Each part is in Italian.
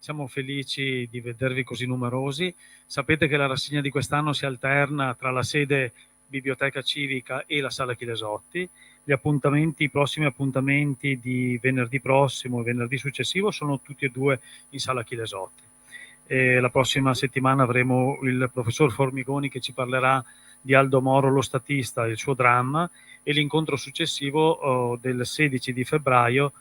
siamo felici di vedervi così numerosi. Sapete che la rassegna di quest'anno si alterna tra la sede Biblioteca Civica e la Sala Chilesotti. I prossimi appuntamenti di venerdì prossimo e venerdì successivo sono tutti e due in Sala Chilesotti. La prossima settimana avremo il professor Formigoni che ci parlerà di Aldo Moro, lo statista, e il suo dramma, e l'incontro successivo del 16 di febbraio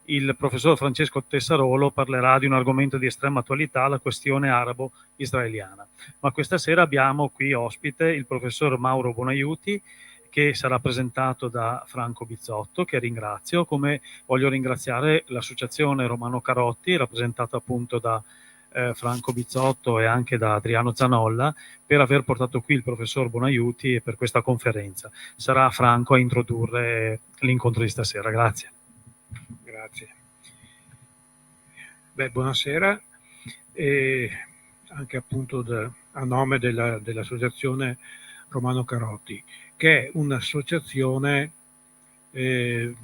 il professor Francesco Tessarolo parlerà di un argomento di estrema attualità, la questione arabo-israeliana. Ma questa sera abbiamo qui ospite il professor Mauro Bonaiuti, che sarà presentato da Franco Bizzotto, che ringrazio, come voglio ringraziare l'associazione Romano Carotti, rappresentata appunto da Franco Bizzotto e anche da Adriano Zanolla, per aver portato qui il professor Bonaiuti e per questa conferenza. Sarà Franco a introdurre l'incontro di stasera. Grazie. Grazie. Buonasera, e anche appunto a nome dell'associazione Romano Carotti, che è un'associazione di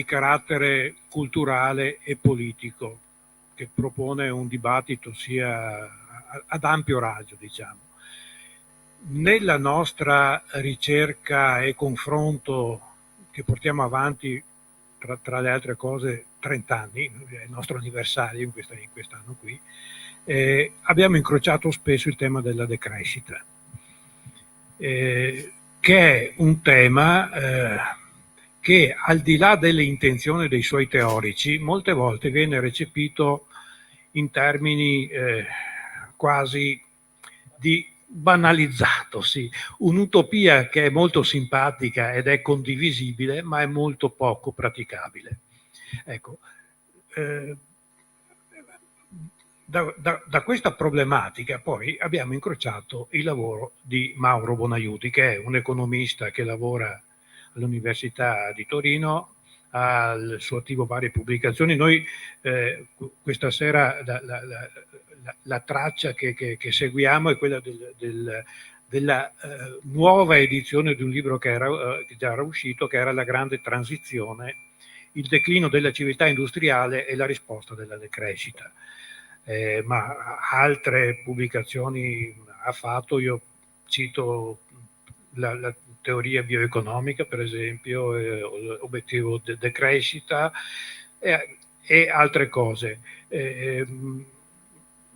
carattere culturale e politico, che propone un dibattito sia ad ampio raggio, diciamo. Nella nostra ricerca e confronto che portiamo avanti, tra le altre cose, 30 anni, è il nostro anniversario in quest'anno qui, abbiamo incrociato spesso il tema della decrescita, che è un tema che, al di là delle intenzioni dei suoi teorici, molte volte viene recepito in termini quasi di banalizzato, sì, un'utopia che è molto simpatica ed è condivisibile, ma è molto poco praticabile. Ecco, da questa problematica poi abbiamo incrociato il lavoro di Mauro Bonaiuti, che è un economista che lavora all'Università di Torino, ha al suo attivo varie pubblicazioni. Noi questa sera la traccia che seguiamo è quella della nuova edizione di un libro che già era uscito, che era La grande transizione, il declino della civiltà industriale e la risposta della decrescita. Ma altre pubblicazioni ha fatto, io cito la teoria bioeconomica, per esempio, obiettivo decrescita e altre cose.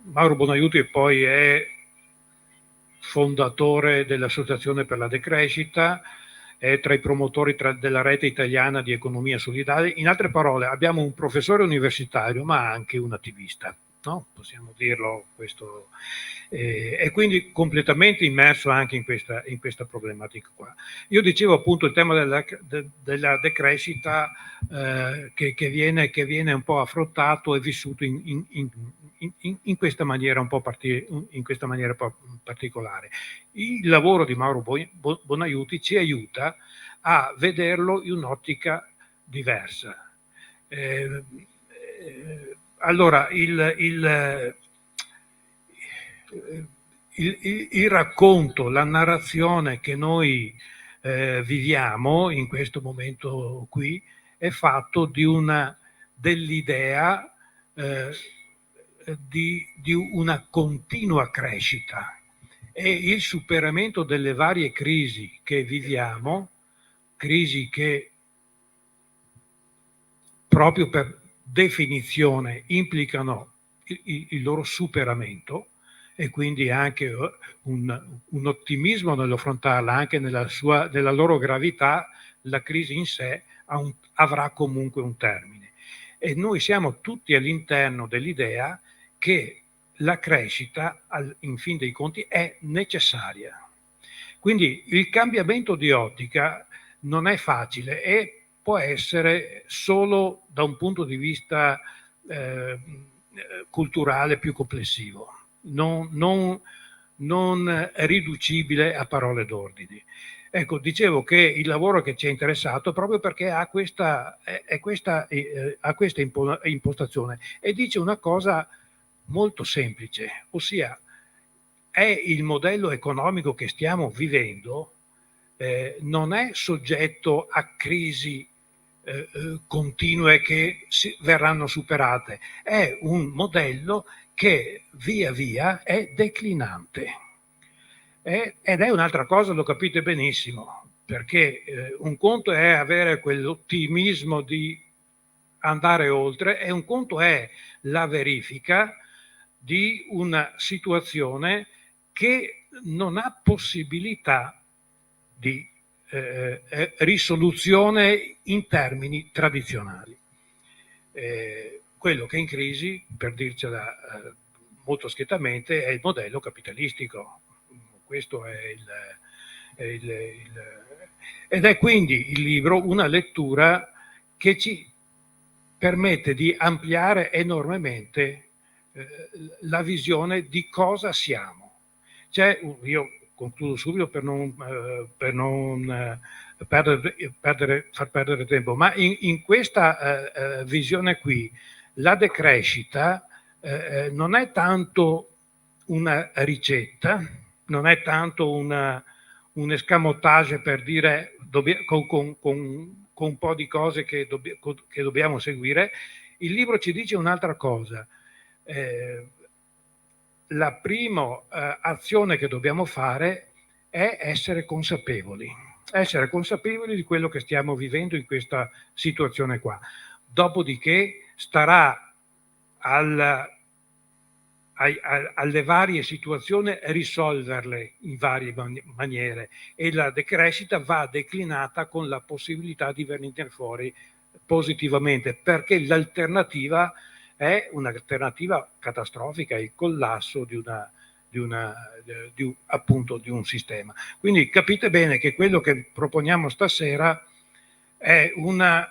Mauro Bonaiuti poi è fondatore dell'Associazione per la Decrescita, è tra i promotori della rete italiana di economia solidale. In altre parole, abbiamo un professore universitario, ma anche un attivista, no? Possiamo dirlo questo. E quindi completamente immerso anche in questa problematica qua. Io dicevo appunto il tema della decrescita che viene un po' affrontato e vissuto in questa maniera un po' particolare. Il lavoro di Mauro Bonaiuti ci aiuta a vederlo in un'ottica diversa. Allora, il racconto, la narrazione che noi viviamo in questo momento qui è fatto dell'idea di una continua crescita e il superamento delle varie crisi che viviamo, crisi che proprio per definizione implicano il loro superamento, e quindi anche un ottimismo nell'affrontarla, anche nella loro gravità. La crisi in sé avrà comunque un termine, e noi siamo tutti all'interno dell'idea che la crescita, in fin dei conti, è necessaria. Quindi il cambiamento di ottica non è facile e può essere solo da un punto di vista culturale più complessivo, non riducibile a parole d'ordine. Ecco, dicevo che il lavoro che ci è interessato proprio perché ha questa impostazione, e dice una cosa molto semplice, ossia è il modello economico che stiamo vivendo non è soggetto a crisi continue che verranno superate, è un modello che via via è declinante. Ed è un'altra cosa, lo capite benissimo, perché un conto è avere quell'ottimismo di andare oltre e un conto è la verifica di una situazione che non ha possibilità di risoluzione in termini tradizionali. Quello che è in crisi, per dircela molto schiettamente, è il modello capitalistico. Questo è ed è quindi il libro una lettura che ci permette di ampliare enormemente la visione di cosa siamo. Io concludo subito per non far perdere tempo, ma in questa visione qui la decrescita non è tanto una ricetta, non è tanto un escamotage per dire con un po' di cose che dobbiamo seguire. Il libro ci dice un'altra cosa. La prima azione che dobbiamo fare è essere consapevoli di quello che stiamo vivendo in questa situazione qua. Dopodiché starà alle varie situazioni risolverle in varie maniere, e la decrescita va declinata con la possibilità di venire fuori positivamente, perché l'alternativa è un'alternativa catastrofica, il collasso appunto di un sistema. Quindi capite bene che quello che proponiamo stasera è una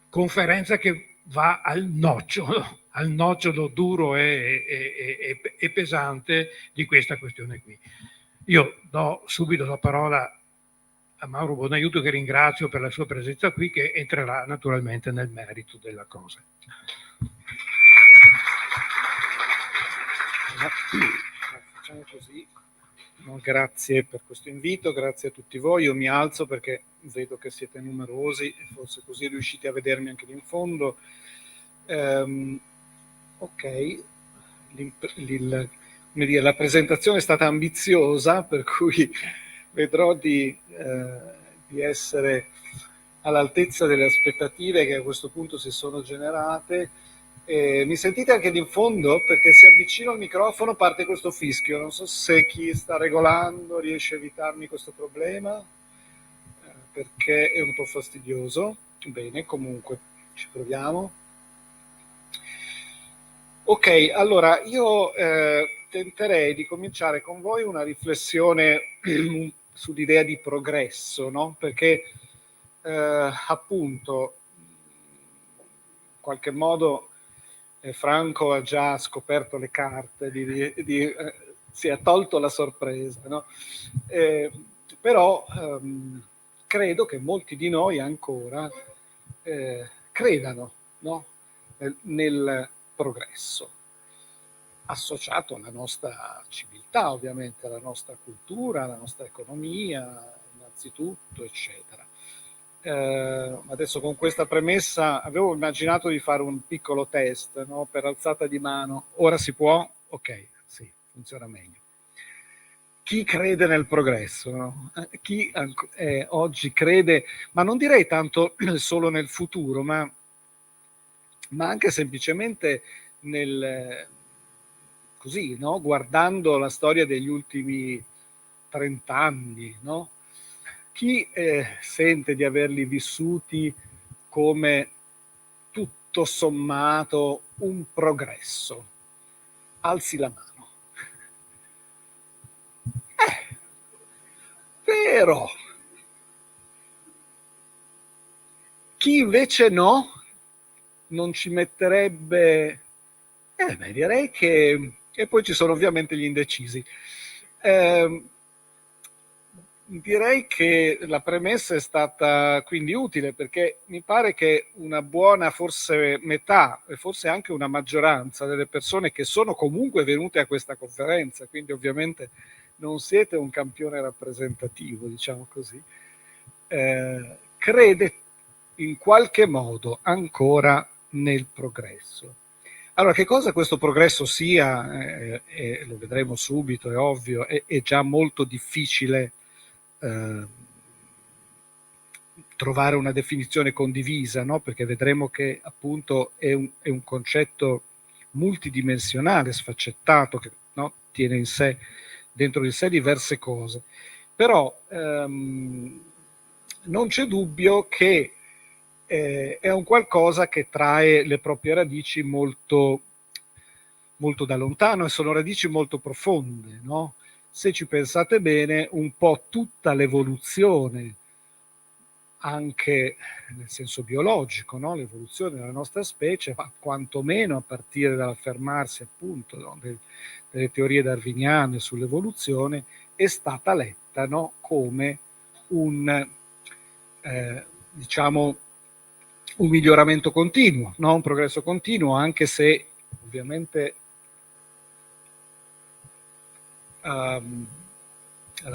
conferenza che va al nocciolo duro e pesante di questa questione qui. Io do subito la parola a Mauro Bonaiuto, che ringrazio per la sua presenza qui, che entrerà naturalmente nel merito della cosa. Facciamo così. No, grazie per questo invito, grazie a tutti voi. Io mi alzo perché vedo che siete numerosi e forse così riuscite a vedermi anche in fondo. Ok, la presentazione è stata ambiziosa, per cui vedrò di essere all'altezza delle aspettative che a questo punto si sono generate. Mi sentite anche in fondo? Perché se avvicino il microfono parte questo fischio. Non so se chi sta regolando riesce a evitarmi questo problema, perché è un po' fastidioso. Bene, comunque ci proviamo. Ok, allora io tenterei di cominciare con voi una riflessione sull'idea di progresso, no? Perché appunto in qualche modo Franco ha già scoperto le carte, si è tolto la sorpresa, no? Però credo che molti di noi ancora credano, no? nel progresso, associato alla nostra civiltà, ovviamente, alla nostra cultura, alla nostra economia, innanzitutto, eccetera. Adesso con questa premessa avevo immaginato di fare un piccolo test, no? Per alzata di mano. Ora si può? Ok, sì, funziona meglio. Chi crede nel progresso? No? Chi oggi crede, ma non direi tanto solo nel futuro, ma anche semplicemente così, no? Guardando la storia degli ultimi 30 anni, no? Chi sente di averli vissuti come tutto sommato un progresso? Alzi la mano. Vero. Chi invece no, non ci metterebbe... direi che... E poi ci sono ovviamente gli indecisi. Direi che la premessa è stata quindi utile, perché mi pare che una buona, forse metà e forse anche una maggioranza delle persone che sono comunque venute a questa conferenza, quindi ovviamente non siete un campione rappresentativo, diciamo così, crede in qualche modo ancora nel progresso. Allora, che cosa questo progresso sia, lo vedremo subito, è ovvio, è già molto difficile trovare una definizione condivisa, no? Perché vedremo che appunto è un concetto multidimensionale, sfaccettato, che, no, tiene in sé, dentro di sé, diverse cose. Però non c'è dubbio che è un qualcosa che trae le proprie radici molto, molto da lontano, e sono radici molto profonde, no? Se ci pensate bene, un po' tutta l'evoluzione, anche nel senso biologico, no? L'evoluzione della nostra specie, ma quantomeno a partire dall'affermarsi appunto, no, delle teorie darwiniane sull'evoluzione, è stata letta, no, come un diciamo un miglioramento continuo, no? Un progresso continuo, anche se ovviamente la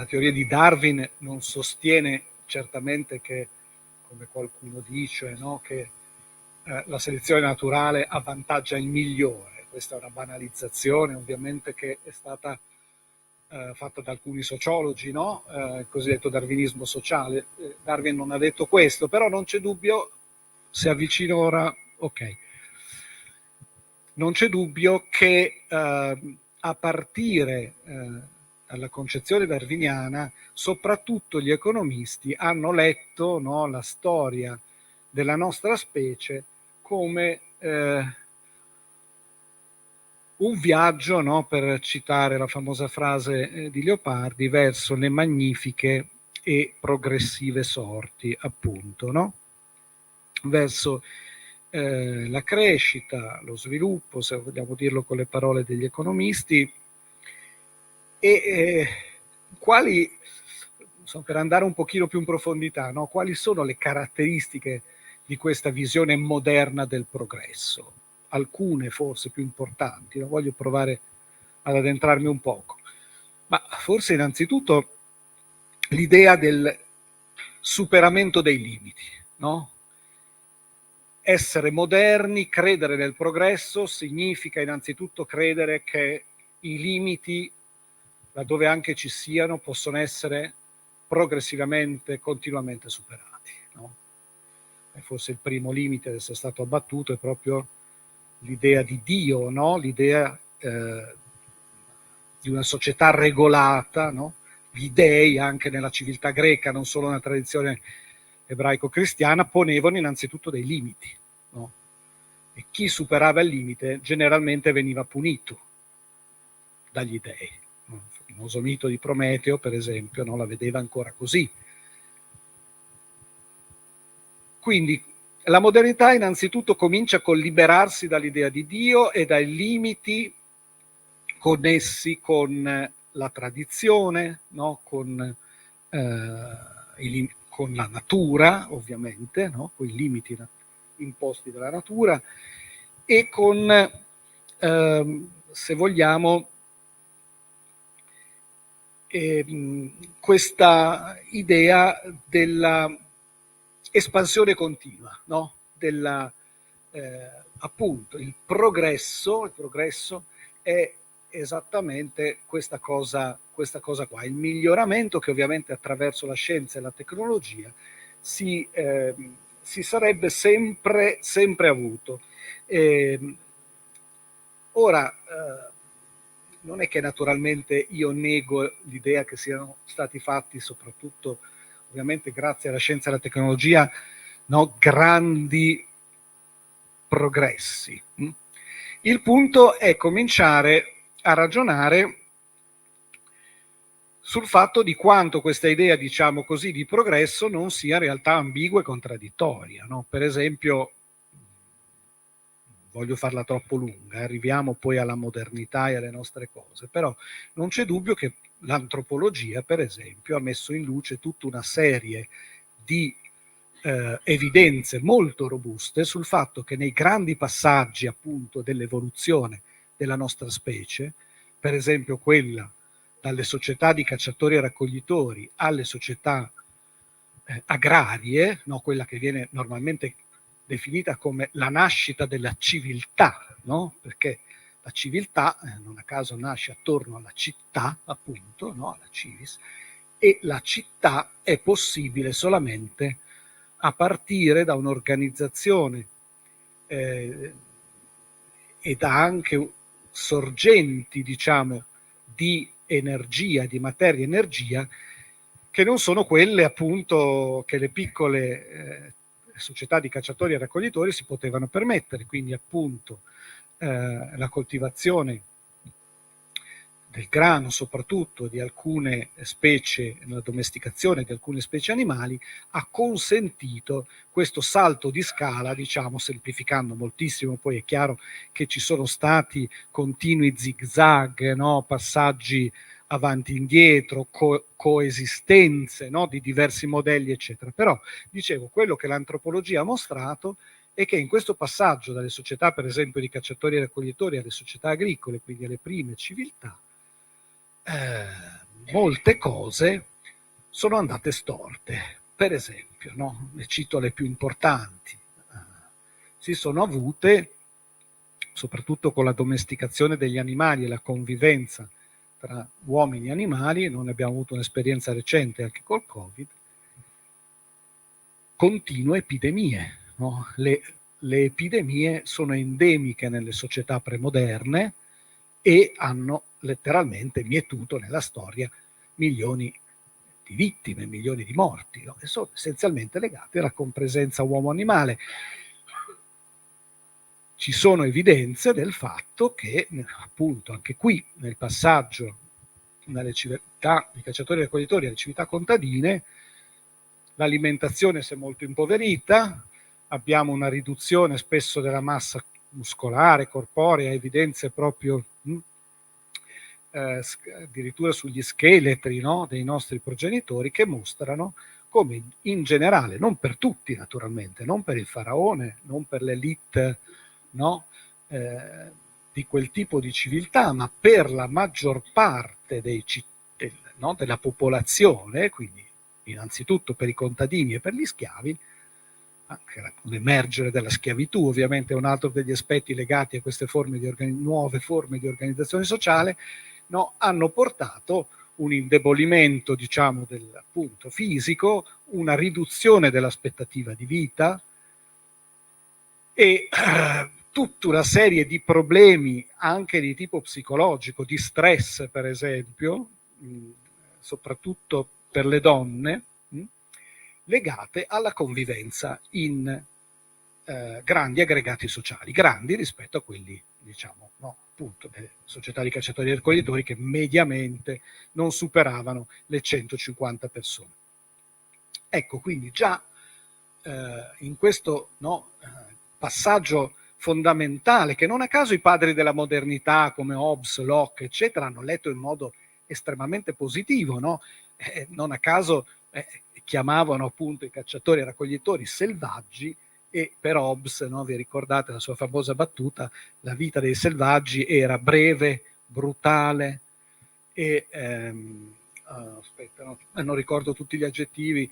teoria di Darwin non sostiene certamente che, come qualcuno dice, no, che la selezione naturale avvantaggia il migliore. Questa è una banalizzazione, ovviamente, che è stata fatta da alcuni sociologi, no? Il cosiddetto darwinismo sociale. Darwin non ha detto questo, però non c'è dubbio, se avvicino ora, ok, non c'è dubbio che a partire dalla concezione darwiniana, soprattutto gli economisti hanno letto, no, la storia della nostra specie come un viaggio, no, per citare la famosa frase di Leopardi, verso le magnifiche e progressive sorti, appunto, no? Verso la crescita, lo sviluppo, se vogliamo dirlo con le parole degli economisti, e quali, per andare un pochino più in profondità, no? Quali sono le caratteristiche di questa visione moderna del progresso? Alcune forse più importanti, no? Voglio provare ad addentrarmi un poco, ma forse innanzitutto l'idea del superamento dei limiti, no? Essere moderni, credere nel progresso, significa innanzitutto credere che i limiti, laddove anche ci siano, possono essere progressivamente, continuamente superati, no? E forse il primo limite ad essere stato abbattuto è proprio l'idea di Dio, no? L'idea di una società regolata, no? Gli dei, anche nella civiltà greca, non solo nella tradizione ebraico-cristiana, ponevano innanzitutto dei limiti, no? E chi superava il limite generalmente veniva punito dagli dei. Il famoso mito di Prometeo, per esempio, no, la vedeva ancora così. Quindi la modernità innanzitutto comincia col liberarsi dall'idea di Dio e dai limiti connessi con la tradizione, no? Con la natura, ovviamente, no? Con i limiti imposti dalla natura, e con, se vogliamo, questa idea della espansione continua, no? Della, appunto, il progresso è esattamente questa cosa qua, il miglioramento che ovviamente attraverso la scienza e la tecnologia si sarebbe sempre avuto. Ora, non è che naturalmente io nego l'idea che siano stati fatti, soprattutto ovviamente grazie alla scienza e alla tecnologia, no, grandi progressi. Il punto è cominciare a ragionare sul fatto di quanto questa idea, diciamo così, di progresso non sia in realtà ambigua e contraddittoria, no? Per esempio, voglio farla troppo lunga, arriviamo poi alla modernità e alle nostre cose, però non c'è dubbio che l'antropologia, per esempio, ha messo in luce tutta una serie di evidenze molto robuste sul fatto che nei grandi passaggi appunto dell'evoluzione della nostra specie, per esempio quella dalle società di cacciatori e raccoglitori alle società agrarie, no? Quella che viene normalmente definita come la nascita della civiltà, no? Perché la civiltà, non a caso, nasce attorno alla città, appunto, no? Alla civis, e la città è possibile solamente a partire da un'organizzazione e da anche sorgenti, diciamo, di energia, di materia energia, che non sono quelle appunto che le piccole società di cacciatori e raccoglitori si potevano permettere, quindi appunto la coltivazione del grano, soprattutto di alcune specie, la domesticazione di alcune specie animali, ha consentito questo salto di scala, diciamo, semplificando moltissimo. Poi è chiaro che ci sono stati continui zigzag, no? Passaggi avanti e indietro, coesistenze, no? Di diversi modelli, eccetera. Però, dicevo, quello che l'antropologia ha mostrato è che in questo passaggio dalle società, per esempio, di cacciatori e raccoglitori alle società agricole, quindi alle prime civiltà, molte cose sono andate storte. Per esempio, no? Ne cito le più importanti. Si sono avute, soprattutto con la domesticazione degli animali e la convivenza tra uomini e animali, non ne abbiamo avuto un'esperienza recente anche col Covid, continue epidemie. No? Le epidemie sono endemiche nelle società premoderne e hanno letteralmente mietuto nella storia milioni di vittime, milioni di morti, no? E sono essenzialmente legate alla compresenza uomo-animale. Ci sono evidenze del fatto che, appunto, anche qui nel passaggio dalle civiltà di cacciatori e raccoglitori alle civiltà contadine, l'alimentazione si è molto impoverita, abbiamo una riduzione spesso della massa muscolare, corporea, evidenze proprio addirittura sugli scheletri, no? Dei nostri progenitori, che mostrano come in generale, non per tutti naturalmente, non per il faraone, non per l'elite, no? Di quel tipo di civiltà, ma per la maggior parte no? Della popolazione, quindi innanzitutto per i contadini e per gli schiavi, anche l'emergere della schiavitù ovviamente è un altro degli aspetti legati a queste nuove forme di organizzazione sociale, no? Hanno portato un indebolimento, diciamo, del punto fisico, una riduzione dell'aspettativa di vita e tutta una serie di problemi anche di tipo psicologico, di stress per esempio, soprattutto per le donne, legate alla convivenza in grandi aggregati sociali, grandi rispetto a quelli, diciamo, no, appunto, delle società di cacciatori e raccoglitori che mediamente non superavano le 150 persone. Ecco, quindi già in questo passaggio fondamentale, che non a caso i padri della modernità come Hobbes, Locke, eccetera, hanno letto in modo estremamente positivo, no? Non a caso chiamavano appunto i cacciatori e raccoglitori selvaggi, e per Hobbes, no, vi ricordate la sua famosa battuta, la vita dei selvaggi era breve, brutale e aspetta, no, non ricordo tutti gli aggettivi,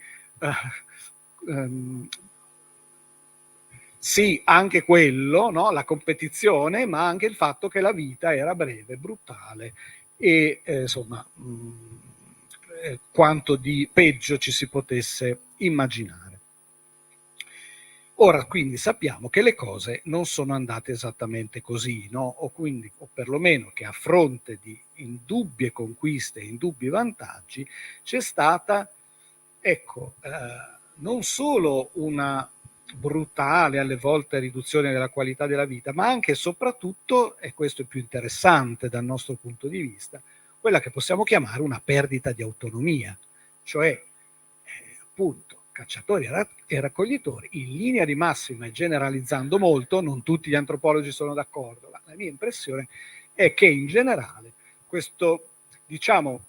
sì, anche quello, no? La competizione, ma anche il fatto che la vita era breve, brutale e insomma quanto di peggio ci si potesse immaginare. Ora quindi sappiamo che le cose non sono andate esattamente così, no? O perlomeno che a fronte di indubbie conquiste, indubbi vantaggi, c'è stata, ecco, non solo una brutale alle volte riduzione della qualità della vita, ma anche e soprattutto, e questo è più interessante dal nostro punto di vista, quella che possiamo chiamare una perdita di autonomia, cioè appunto cacciatori e raccoglitori in linea di massima e generalizzando molto, non tutti gli antropologi sono d'accordo, ma la mia impressione è che in generale questo, diciamo,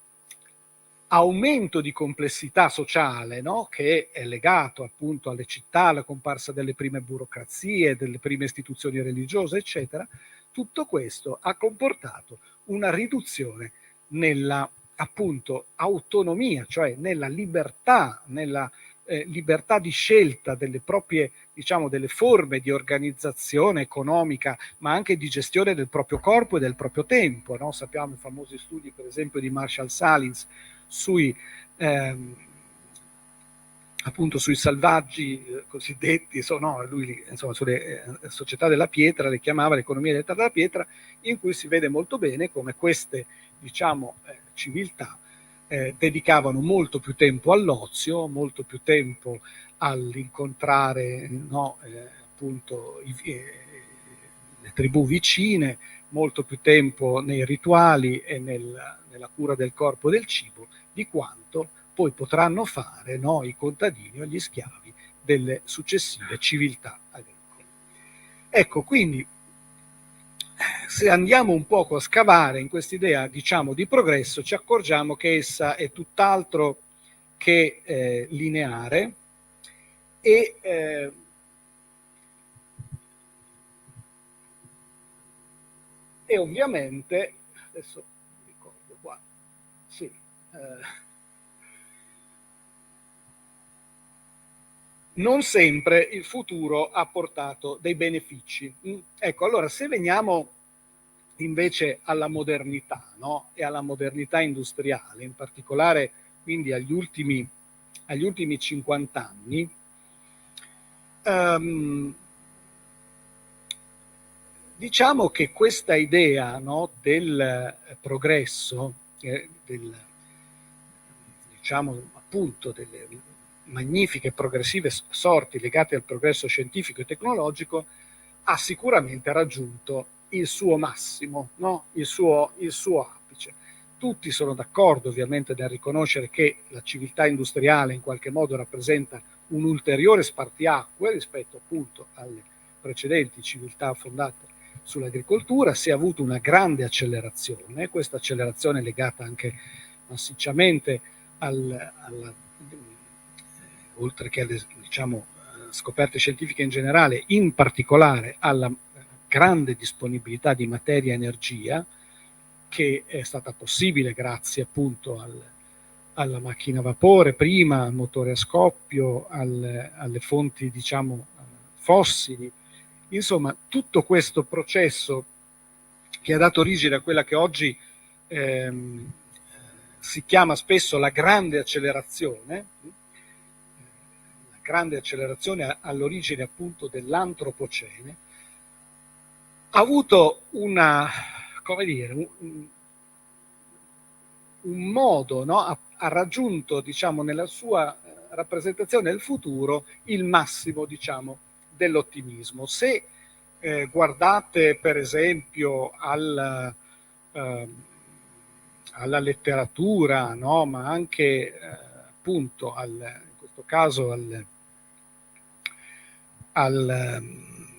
aumento di complessità sociale, no? Che è legato appunto alle città, alla comparsa delle prime burocrazie, delle prime istituzioni religiose, eccetera, tutto questo ha comportato una riduzione nella appunto autonomia, cioè nella libertà, nella libertà di scelta delle proprie, diciamo, delle forme di organizzazione economica, ma anche di gestione del proprio corpo e del proprio tempo, no? Sappiamo i famosi studi, per esempio, di Marshall Salins sui appunto sui selvaggi cosiddetti, lui insomma sulle società della pietra, le chiamava l'economia dell'età della pietra, in cui si vede molto bene come queste, diciamo, civiltà dedicavano molto più tempo all'ozio, molto più tempo all'incontrare, no, appunto le tribù vicine, molto più tempo nei rituali e nella cura del corpo e del cibo, di quanto poi potranno fare, no, i contadini o gli schiavi delle successive civiltà agricole. Ecco, quindi se andiamo un poco a scavare in quest'idea, diciamo, di progresso, ci accorgiamo che essa è tutt'altro che lineare e ovviamente, adesso ricordo qua, sì, non sempre il futuro ha portato dei benefici. Ecco, allora se veniamo invece alla modernità, no? E alla modernità industriale, in particolare quindi agli ultimi 50 anni, diciamo che questa idea, no, del progresso, diciamo appunto delle magnifiche progressive sorti legate al progresso scientifico e tecnologico, ha sicuramente raggiunto il suo massimo, no? il suo apice. Tutti sono d'accordo ovviamente nel riconoscere che la civiltà industriale in qualche modo rappresenta un ulteriore spartiacque rispetto appunto alle precedenti civiltà fondate sull'agricoltura. Si è avuto una grande accelerazione, questa accelerazione è legata anche massicciamente oltre che alle, diciamo, scoperte scientifiche in generale, in particolare alla grande disponibilità di materia e energia che è stata possibile grazie appunto alla macchina a vapore prima, al motore a scoppio, alle fonti, diciamo, fossili. Insomma, tutto questo processo che ha dato origine a quella che oggi si chiama spesso la grande accelerazione all'origine appunto dell'antropocene, ha avuto un modo, no? ha raggiunto, diciamo, nella sua rappresentazione del futuro il massimo, diciamo, dell'ottimismo. Se guardate per esempio alla letteratura, no? Ma anche appunto in questo caso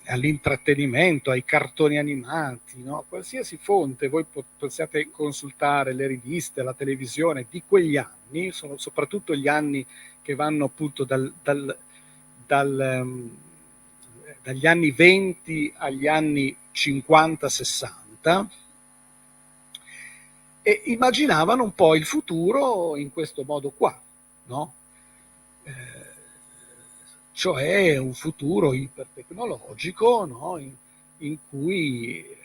all'intrattenimento, ai cartoni animati, no? Qualsiasi fonte, voi possiate consultare le riviste, la televisione di quegli anni, sono soprattutto gli anni che vanno appunto dagli anni 20 agli anni 50-60, e immaginavano un po' il futuro in questo modo qua, no? Cioè un futuro ipertecnologico, no? in cui,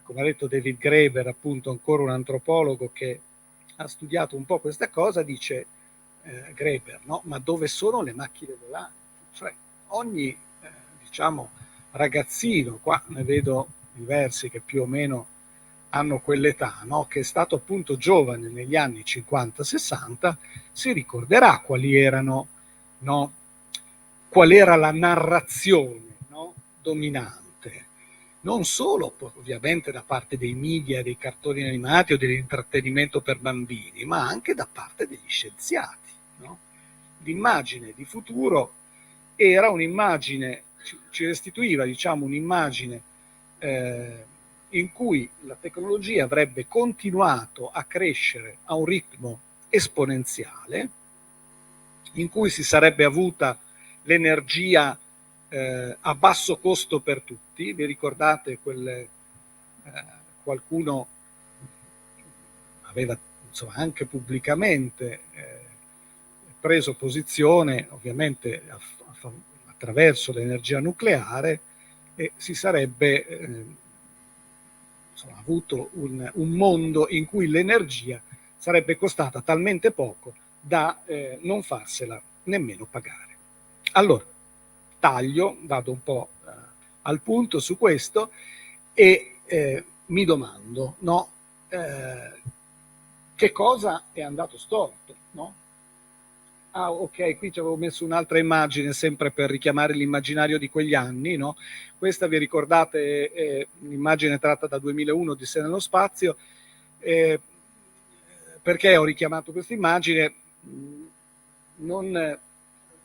come ha detto David Graeber, appunto ancora un antropologo che ha studiato un po' questa cosa, dice Graeber, no? Ma dove sono le macchine volanti? Cioè ogni diciamo ragazzino, qua ne vedo diversi che più o meno hanno quell'età, no? Che è stato appunto giovane negli anni 50-60, si ricorderà quali erano, no? Qual era la narrazione, no? Dominante, non solo ovviamente da parte dei media, dei cartoni animati o dell'intrattenimento per bambini, ma anche da parte degli scienziati, no? L'immagine di futuro era un'immagine, ci restituiva, diciamo, un'immagine in cui la tecnologia avrebbe continuato a crescere a un ritmo esponenziale, in cui si sarebbe avuta l'energia a basso costo per tutti. Vi ricordate qualcuno aveva, insomma, anche pubblicamente preso posizione ovviamente attraverso l'energia nucleare e si sarebbe avuto un mondo in cui l'energia sarebbe costata talmente poco da non farsela nemmeno pagare. Allora, taglio, vado un po' al punto su questo e mi domando, no, che cosa è andato storto, no? Ah, ok, qui ci avevo messo un'altra immagine sempre per richiamare l'immaginario di quegli anni, no? Questa, vi ricordate, è un'immagine tratta da 2001 di Odissea nello spazio. Perché ho richiamato questa immagine?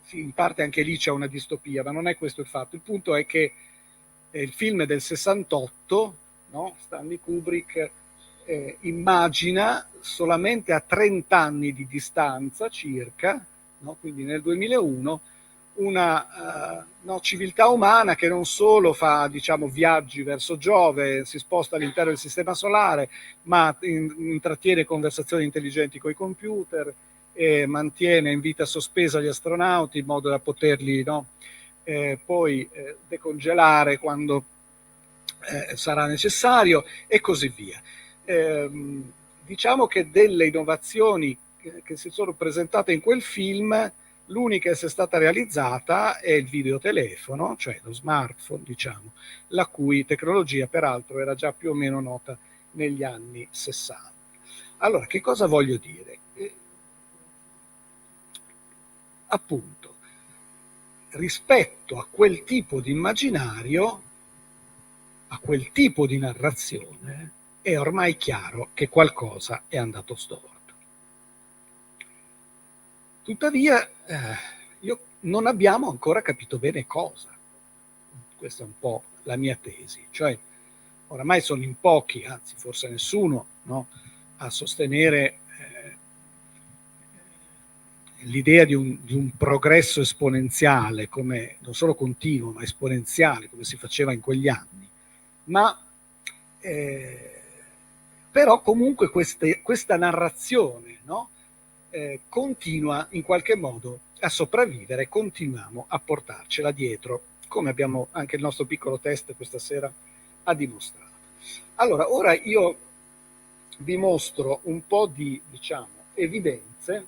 Sì, in parte anche lì c'è una distopia, ma non è questo il fatto. Il punto è che il film del 68, no? Stanley Kubrick immagina solamente a 30 anni di distanza circa, no? Quindi nel 2001, una civiltà umana che non solo fa, diciamo, viaggi verso Giove, si sposta all'interno del sistema solare, ma intrattiene conversazioni intelligenti con i computer, e mantiene in vita sospesa gli astronauti in modo da poterli, no, poi decongelare quando sarà necessario e così via. Diciamo che delle innovazioni che si sono presentate in quel film, l'unica che è stata realizzata è il videotelefono, cioè lo smartphone, diciamo, la cui tecnologia peraltro era già più o meno nota negli anni 60. Allora, che cosa voglio dire? Appunto, rispetto a quel tipo di immaginario, a quel tipo di narrazione, è ormai chiaro che qualcosa è andato storto. Tuttavia, non abbiamo ancora capito bene cosa. Questa è un po' la mia tesi. Cioè, oramai sono in pochi, anzi forse nessuno, no, a sostenere l'idea di un progresso esponenziale, come non solo continuo, ma esponenziale, come si faceva in quegli anni. Ma però comunque questa narrazione, no, continua in qualche modo a sopravvivere, continuiamo a portarcela dietro, come abbiamo anche il nostro piccolo test questa sera ha dimostrato. Allora, ora io vi mostro un po' di, diciamo, evidenze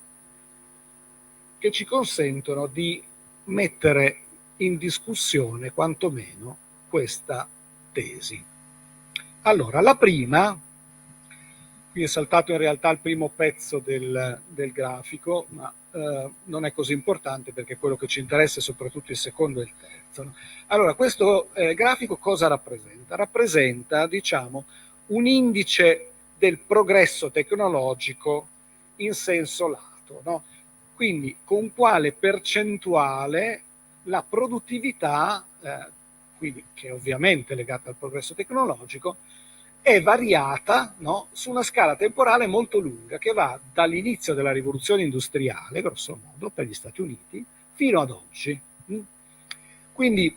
che ci consentono di mettere in discussione quantomeno questa tesi. Allora, la prima, qui è saltato in realtà il primo pezzo del grafico, ma non è così importante perché quello che ci interessa è soprattutto il secondo e il terzo. No? Allora, questo grafico cosa rappresenta? Rappresenta, diciamo, un indice del progresso tecnologico in senso lato, no? Quindi con quale percentuale la produttività, quindi, che è ovviamente legata al progresso tecnologico, è variata, no, su una scala temporale molto lunga che va dall'inizio della rivoluzione industriale, grosso modo, per gli Stati Uniti, fino ad oggi. Quindi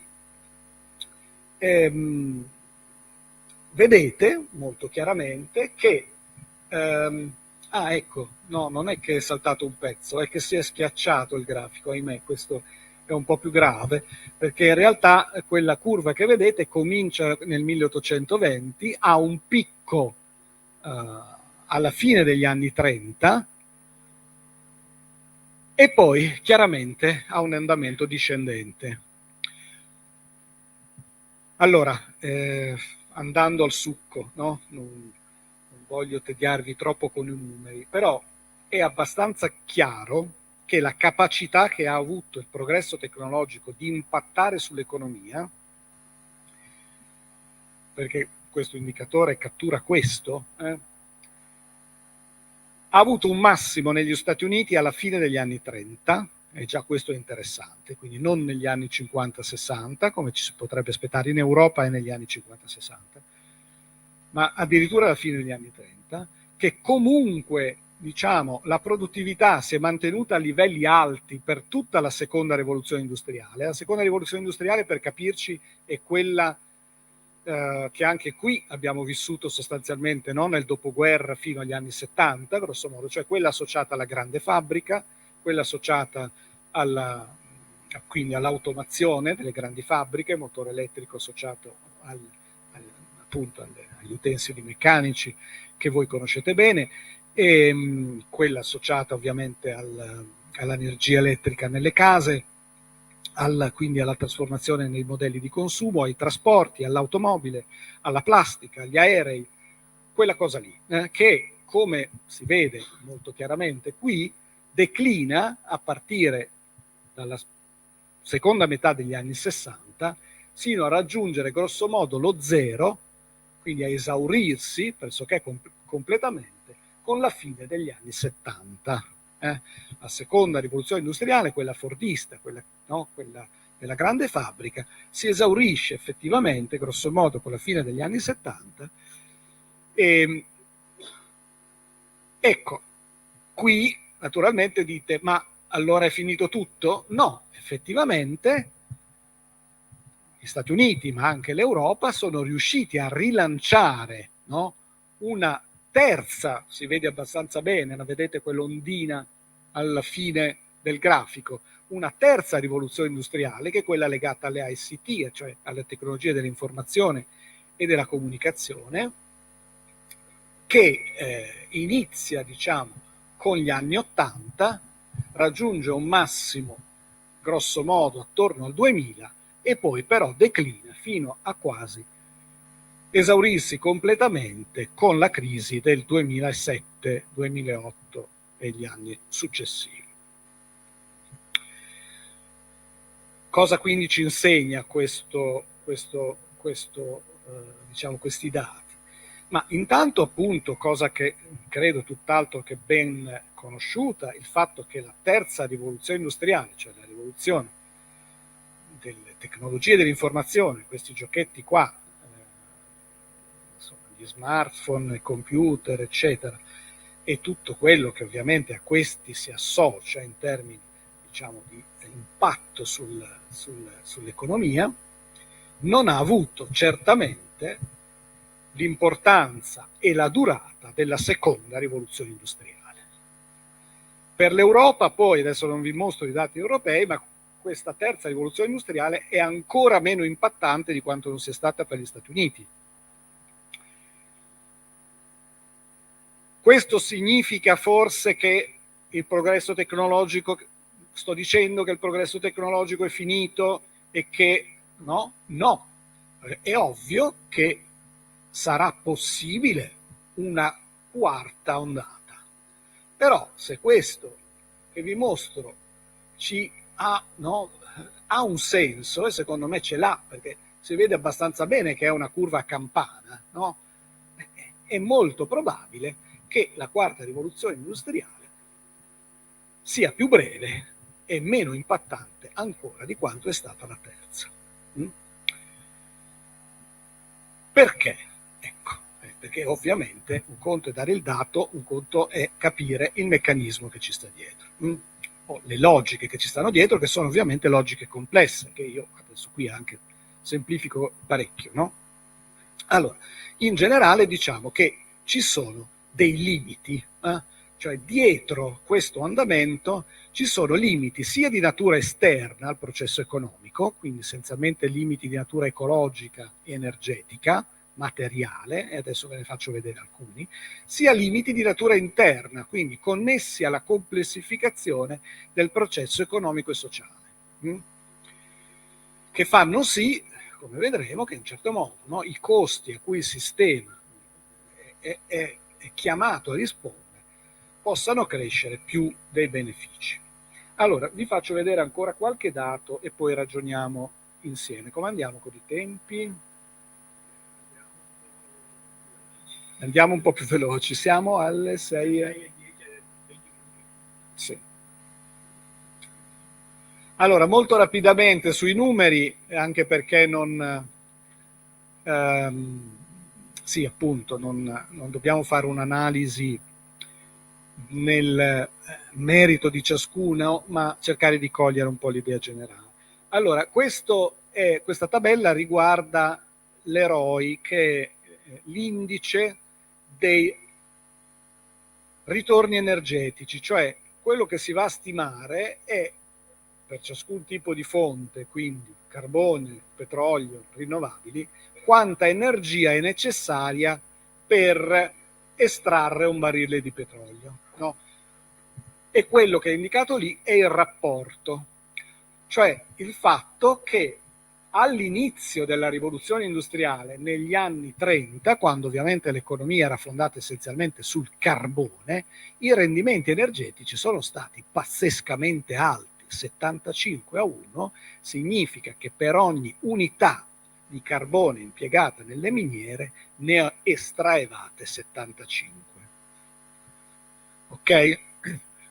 vedete molto chiaramente che ecco, no, non è che è saltato un pezzo, è che si è schiacciato il grafico, ahimè, questo è un po' più grave, perché in realtà quella curva che vedete comincia nel 1820, ha un picco alla fine degli anni 30 e poi chiaramente ha un andamento discendente. Allora, andando al succo, no? Non voglio tediarvi troppo con i numeri, però è abbastanza chiaro che la capacità che ha avuto il progresso tecnologico di impattare sull'economia, perché questo indicatore cattura questo, ha avuto un massimo negli Stati Uniti alla fine degli anni 30, e già questo è interessante, quindi non negli anni 50-60, come ci si potrebbe aspettare in Europa e negli anni 50-60, ma addirittura alla fine degli anni 30, che comunque, diciamo, la produttività si è mantenuta a livelli alti per tutta la seconda rivoluzione industriale. La seconda rivoluzione industriale, per capirci, è quella che anche qui abbiamo vissuto sostanzialmente, no, nel dopoguerra fino agli anni 70, grosso modo, cioè quella associata alla grande fabbrica, quella associata quindi all'automazione delle grandi fabbriche, motore elettrico associato appunto agli utensili meccanici che voi conoscete bene, e quella associata ovviamente all'energia elettrica nelle case, quindi alla trasformazione nei modelli di consumo, ai trasporti, all'automobile, alla plastica, agli aerei, quella cosa lì, che come si vede molto chiaramente qui, declina a partire dalla seconda metà degli anni 60 sino a raggiungere grosso modo lo zero, quindi a esaurirsi pressoché completamente con la fine degli anni 70. La seconda rivoluzione industriale, quella fordista, quella della grande fabbrica, si esaurisce effettivamente grosso modo con la fine degli anni 70. E ecco, qui naturalmente dite, ma allora è finito tutto? No, effettivamente gli Stati Uniti, ma anche l'Europa, sono riusciti a rilanciare, no, una terza, si vede abbastanza bene, la vedete quell'ondina alla fine del grafico, una terza rivoluzione industriale, che è quella legata alle ICT, cioè alle tecnologie dell'informazione e della comunicazione, che inizia, diciamo, con gli anni 80, raggiunge un massimo grosso modo attorno al 2000 e poi però declina fino a quasi esaurirsi completamente con la crisi del 2007-2008 e gli anni successivi. Cosa quindi ci insegna diciamo, questi dati? Ma intanto appunto, cosa che credo tutt'altro che ben conosciuta, il fatto che la terza rivoluzione industriale, cioè la rivoluzione delle tecnologie dell'informazione, questi giochetti qua, insomma, gli smartphone, i computer, eccetera, e tutto quello che ovviamente a questi si associa in termini, diciamo, di impatto sull'economia, non ha avuto certamente l'importanza e la durata della seconda rivoluzione industriale. Per l'Europa poi, adesso non vi mostro i dati europei, ma questa terza rivoluzione industriale è ancora meno impattante di quanto non sia stata per gli Stati Uniti. Questo significa forse che il progresso tecnologico, sto dicendo che il progresso tecnologico è finito e che no, è ovvio che sarà possibile una quarta ondata. Però se questo che vi mostro ha un senso, e secondo me ce l'ha, perché si vede abbastanza bene che è una curva a campana, no? È molto probabile che la quarta rivoluzione industriale sia più breve e meno impattante ancora di quanto è stata la terza. Perché? Ecco, perché ovviamente un conto è dare il dato, un conto è capire il meccanismo che ci sta dietro, o le logiche che ci stanno dietro, che sono ovviamente logiche complesse, che io adesso qui anche semplifico parecchio, no? Allora, in generale diciamo che ci sono dei limiti, cioè dietro questo andamento ci sono limiti sia di natura esterna al processo economico, quindi essenzialmente limiti di natura ecologica e energetica, materiale, e adesso ve ne faccio vedere alcuni, sia limiti di natura interna, quindi connessi alla complessificazione del processo economico e sociale, che fanno sì, come vedremo, che in un certo modo, no, i costi a cui il sistema è chiamato a rispondere possano crescere più dei benefici. Allora, vi faccio vedere ancora qualche dato e poi ragioniamo insieme. Come andiamo con i tempi? Andiamo un po' più veloci, siamo alle 6. Sì. Allora, molto rapidamente sui numeri, anche perché sì, appunto, non dobbiamo fare un'analisi nel merito di ciascuno, ma cercare di cogliere un po' l'idea generale. Allora, questa tabella riguarda l'EROI, che è l'indice dei ritorni energetici, cioè quello che si va a stimare è, per ciascun tipo di fonte, quindi carbone, petrolio, rinnovabili, quanta energia è necessaria per estrarre un barile di petrolio, no? E quello che è indicato lì è il rapporto, cioè il fatto che all'inizio della rivoluzione industriale, negli anni 30, quando ovviamente l'economia era fondata essenzialmente sul carbone, i rendimenti energetici sono stati pazzescamente alti. 75:1 significa che per ogni unità di carbone impiegata nelle miniere ne estraevate 75. Ok?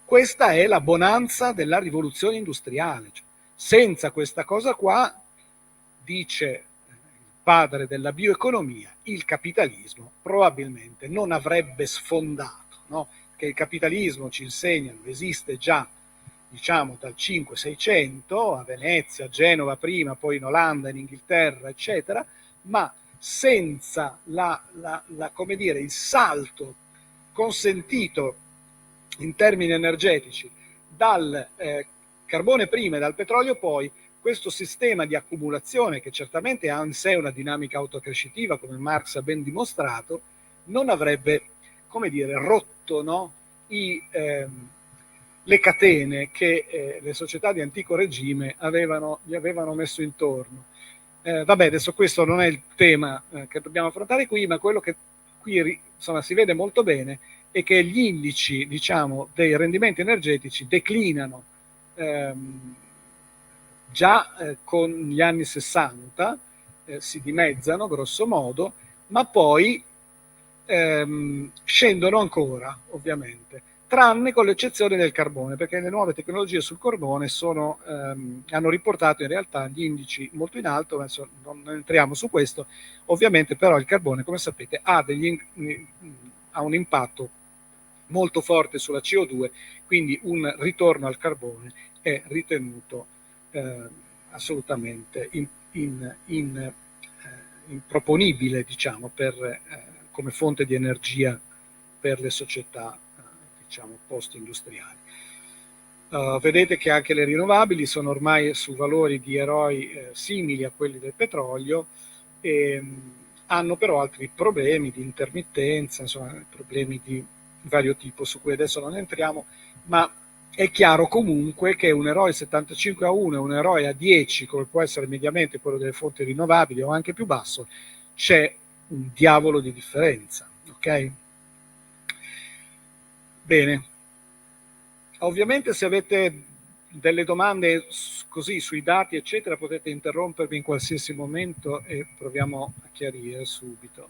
Questa è la bonanza della rivoluzione industriale. Senza questa cosa qua, dice il padre della bioeconomia, il capitalismo probabilmente non avrebbe sfondato, no? Che il capitalismo, ci insegnano, esiste già, diciamo, dal 500-600, a Venezia, a Genova prima, poi in Olanda, in Inghilterra, eccetera, ma senza come dire, il salto consentito in termini energetici dal carbone prima e dal petrolio poi, questo sistema di accumulazione, che certamente ha in sé una dinamica autocrescitiva, come Marx ha ben dimostrato, non avrebbe, come dire, rotto, no, le catene che le società di antico regime gli avevano messo intorno. Vabbè, adesso questo non è il tema che dobbiamo affrontare qui, ma quello che qui insomma, si vede molto bene è che gli indici, diciamo, dei rendimenti energetici declinano già con gli anni 60, si dimezzano grosso modo, ma poi scendono ancora, ovviamente, tranne con l'eccezione del carbone, perché le nuove tecnologie sul carbone hanno riportato in realtà gli indici molto in alto, adesso non entriamo su questo, ovviamente però il carbone, come sapete, ha un impatto molto forte sulla CO2, quindi un ritorno al carbone è ritenuto assolutamente improponibile, diciamo, come fonte di energia per le società diciamo post-industriali. Vedete che anche le rinnovabili sono ormai su valori di eroi simili a quelli del petrolio, e hanno però altri problemi di intermittenza, insomma problemi di vario tipo su cui adesso non entriamo, ma è chiaro comunque che un eroe 75:1 e un eroe a 10, come può essere mediamente quello delle fonti rinnovabili o anche più basso, c'è un diavolo di differenza, ok? Bene, ovviamente se avete delle domande così sui dati eccetera potete interrompermi in qualsiasi momento e proviamo a chiarire subito.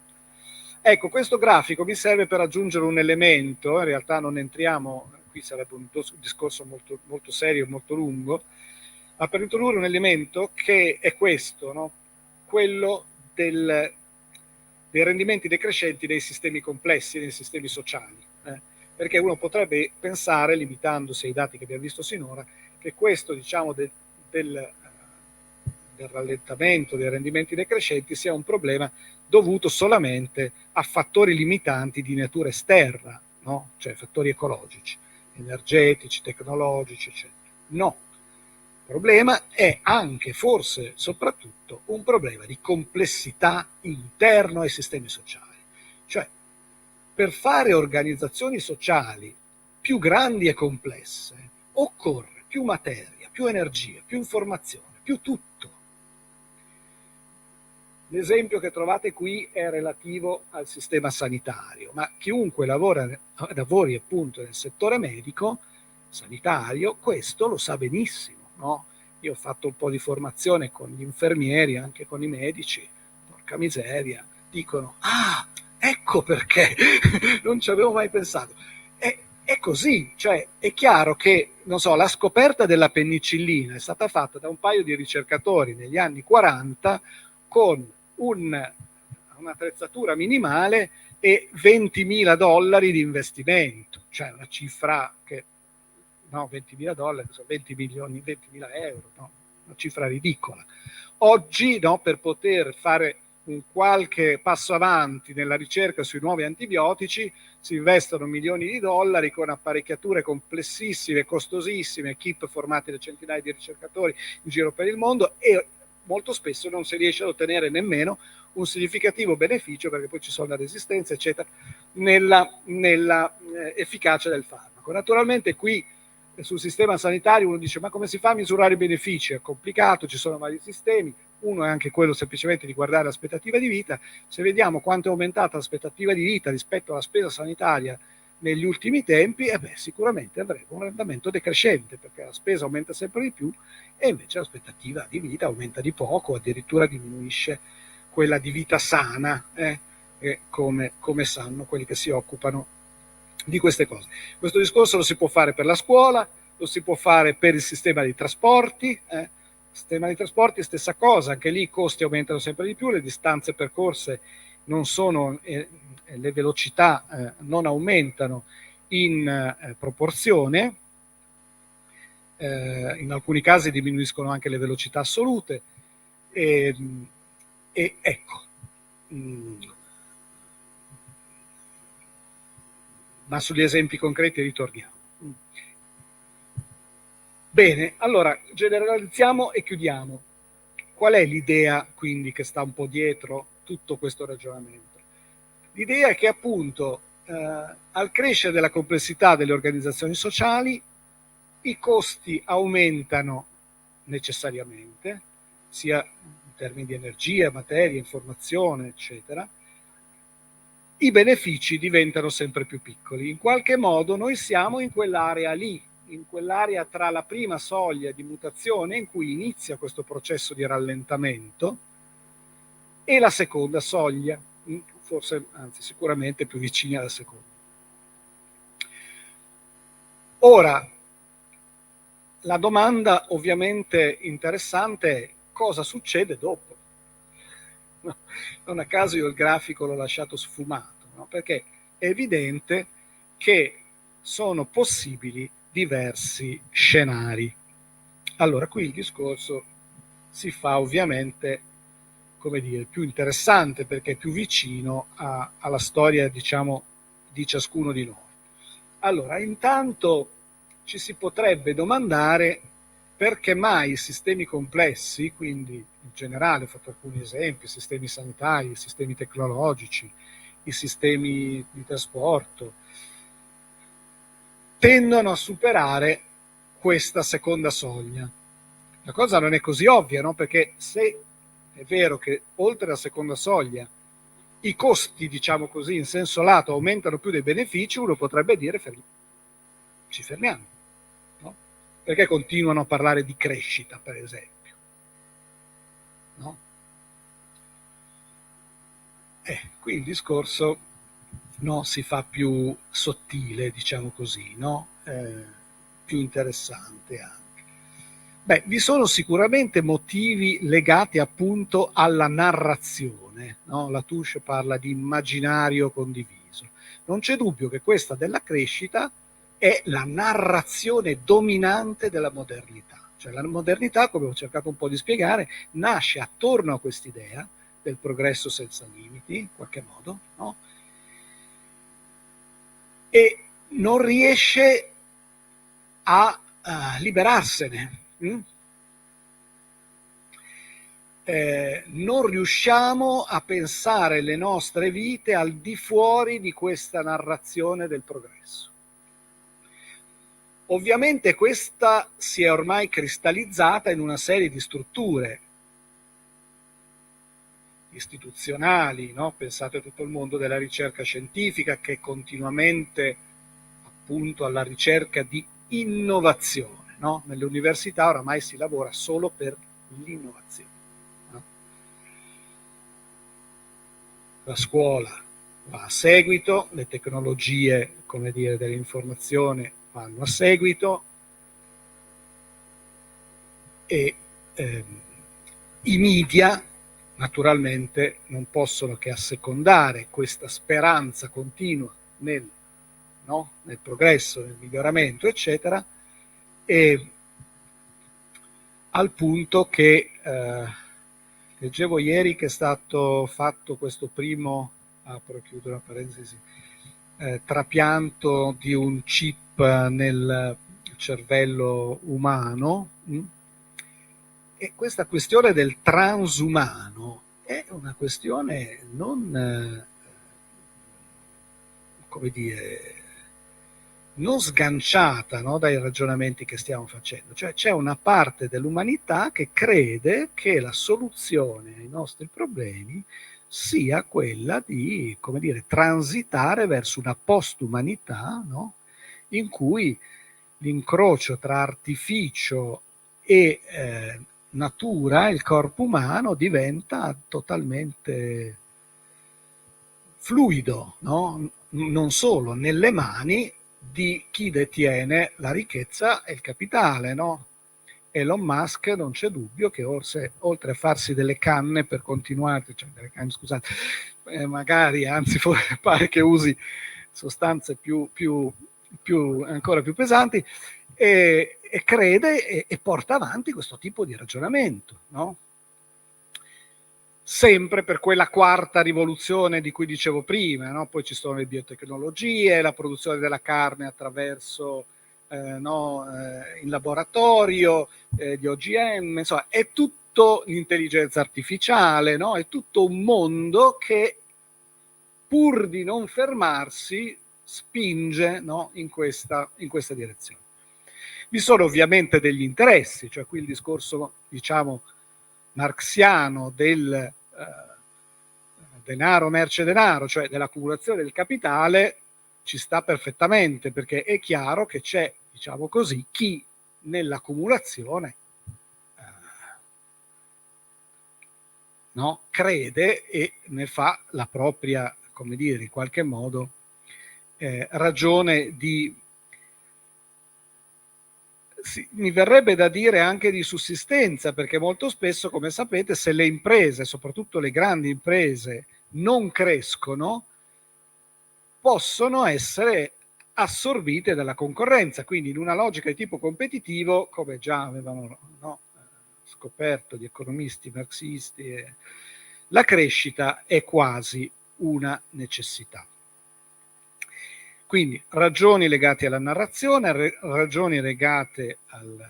Ecco, questo grafico mi serve per aggiungere un elemento, in realtà non entriamo, qui sarebbe un discorso molto, molto serio, molto lungo, ma per introdurre un elemento che è questo, no? Quello dei rendimenti decrescenti nei sistemi complessi, nei sistemi sociali. Perché uno potrebbe pensare, limitandosi ai dati che abbiamo visto sinora, che questo, diciamo, del rallentamento dei rendimenti decrescenti sia un problema dovuto solamente a fattori limitanti di natura esterna, no? Cioè fattori ecologici, energetici, tecnologici, eccetera. No, il problema è anche, forse soprattutto, un problema di complessità interno ai sistemi sociali. Cioè, per fare organizzazioni sociali più grandi e complesse occorre più materia, più energia, più informazione, più tutto. L'esempio che trovate qui è relativo al sistema sanitario, ma chiunque lavori appunto nel settore medico, sanitario, questo lo sa benissimo, no? Io ho fatto un po' di formazione con gli infermieri, anche con i medici, porca miseria, dicono, ah, ecco perché, non ci avevo mai pensato. È così, cioè è chiaro che, non so, la scoperta della penicillina è stata fatta da un paio di ricercatori negli anni 40 con un'attrezzatura minimale e $20.000 di investimento, cioè una cifra che, no, $20.000, 20 milioni, 20.000 euro, no? Una cifra ridicola. Oggi, no, per poter fare un qualche passo avanti nella ricerca sui nuovi antibiotici si investono milioni di dollari con apparecchiature complessissime, costosissime, equip formate da centinaia di ricercatori in giro per il mondo, e molto spesso non si riesce ad ottenere nemmeno un significativo beneficio, perché poi ci sono la resistenza, eccetera, nella efficacia del farmaco. Naturalmente qui sul sistema sanitario uno dice: ma come si fa a misurare i benefici? È complicato, ci sono vari sistemi. Uno è anche quello semplicemente di guardare l'aspettativa di vita. Se vediamo quanto è aumentata l'aspettativa di vita rispetto alla spesa sanitaria negli ultimi tempi, sicuramente avremo un andamento decrescente, perché la spesa aumenta sempre di più e invece l'aspettativa di vita aumenta di poco, addirittura diminuisce quella di vita sana, come sanno quelli che si occupano di queste cose. Questo discorso lo si può fare per la scuola, lo si può fare per il sistema dei trasporti. Sistema dei trasporti, stessa cosa, anche lì i costi aumentano sempre di più, le distanze percorse non sono, le velocità non aumentano in proporzione, in alcuni casi diminuiscono anche le velocità assolute, e ecco. Ma sugli esempi concreti ritorniamo. Bene, allora generalizziamo e chiudiamo. Qual è l'idea quindi che sta un po' dietro tutto questo ragionamento? L'idea è che appunto al crescere della complessità delle organizzazioni sociali i costi aumentano necessariamente, sia in termini di energia, materia, informazione, eccetera. I benefici diventano sempre più piccoli. In qualche modo noi siamo in quell'area lì, in quell'area tra la prima soglia di mutazione in cui inizia questo processo di rallentamento e la seconda soglia, forse, anzi sicuramente più vicini alla seconda. Ora, la domanda ovviamente interessante è: cosa succede dopo? Non a caso io il grafico l'ho lasciato sfumato, no? Perché è evidente che sono possibili diversi scenari. Allora, qui il discorso si fa ovviamente, come dire, più interessante, perché è più vicino alla storia, diciamo, di ciascuno di noi. Allora, intanto ci si potrebbe domandare perché mai i sistemi complessi, quindi in generale ho fatto alcuni esempi, i sistemi sanitari, i sistemi tecnologici, i sistemi di trasporto, tendono a superare questa seconda soglia. La cosa non è così ovvia, no? Perché se è vero che oltre la seconda soglia i costi, diciamo così, in senso lato aumentano più dei benefici, uno potrebbe dire ci fermiamo, no? Perché continuano a parlare di crescita, per esempio, no? Qui il discorso, no, si fa più sottile, diciamo così, no? Più interessante anche. Beh, vi sono sicuramente motivi legati appunto alla narrazione, no? Latouche parla di immaginario condiviso. Non c'è dubbio che questa della crescita è la narrazione dominante della modernità. Cioè la modernità, come ho cercato un po' di spiegare, nasce attorno a quest'idea del progresso senza limiti, in qualche modo, no? E non riesce a liberarsene. Non riusciamo a pensare le nostre vite al di fuori di questa narrazione del progresso. Ovviamente questa si è ormai cristallizzata in una serie di strutture istituzionali, no? Pensate a tutto il mondo della ricerca scientifica, che è continuamente appunto alla ricerca di innovazione, no? Nelle università oramai si lavora solo per l'innovazione, no? La scuola va a seguito, le tecnologie, come dire, dell'informazione vanno a seguito, e i media naturalmente non possono che assecondare questa speranza continua nel progresso, nel miglioramento, eccetera, e al punto che leggevo ieri che è stato fatto questo primo, apro e chiudo la parentesi, trapianto di un chip nel cervello umano. E questa questione del transumano è una questione non, come dire, non sganciata, no, dai ragionamenti che stiamo facendo. Cioè c'è una parte dell'umanità che crede che la soluzione ai nostri problemi sia quella di, come dire, transitare verso una post-umanità, no, in cui l'incrocio tra artificio e natura, il corpo umano, diventa totalmente fluido, no? Non solo nelle mani di chi detiene la ricchezza e il capitale, no? Elon Musk, non c'è dubbio che oltre a farsi delle canne per continuare, cioè delle canne, scusate, magari, anzi pare che usi sostanze ancora più pesanti, e crede e porta avanti questo tipo di ragionamento, no? Sempre per quella quarta rivoluzione di cui dicevo prima, no? Poi ci sono le biotecnologie, la produzione della carne attraverso in laboratorio, gli OGM, insomma, è tutto l'intelligenza artificiale, no? È tutto un mondo che, pur di non fermarsi, spinge, no, in questa direzione. Vi sono ovviamente degli interessi, cioè qui il discorso, diciamo, marxiano del denaro, merce, denaro, cioè dell'accumulazione del capitale, ci sta perfettamente, perché è chiaro che c'è, diciamo così, chi nell'accumulazione no, crede e ne fa la propria, come dire, in qualche modo ragione di, sì, mi verrebbe da dire anche di sussistenza, perché molto spesso, come sapete, se le imprese, soprattutto le grandi imprese, non crescono, possono essere assorbite dalla concorrenza. Quindi in una logica di tipo competitivo, come già avevano, no, scoperto gli economisti marxisti, la crescita è quasi una necessità. Quindi ragioni legate alla narrazione, ragioni legate agli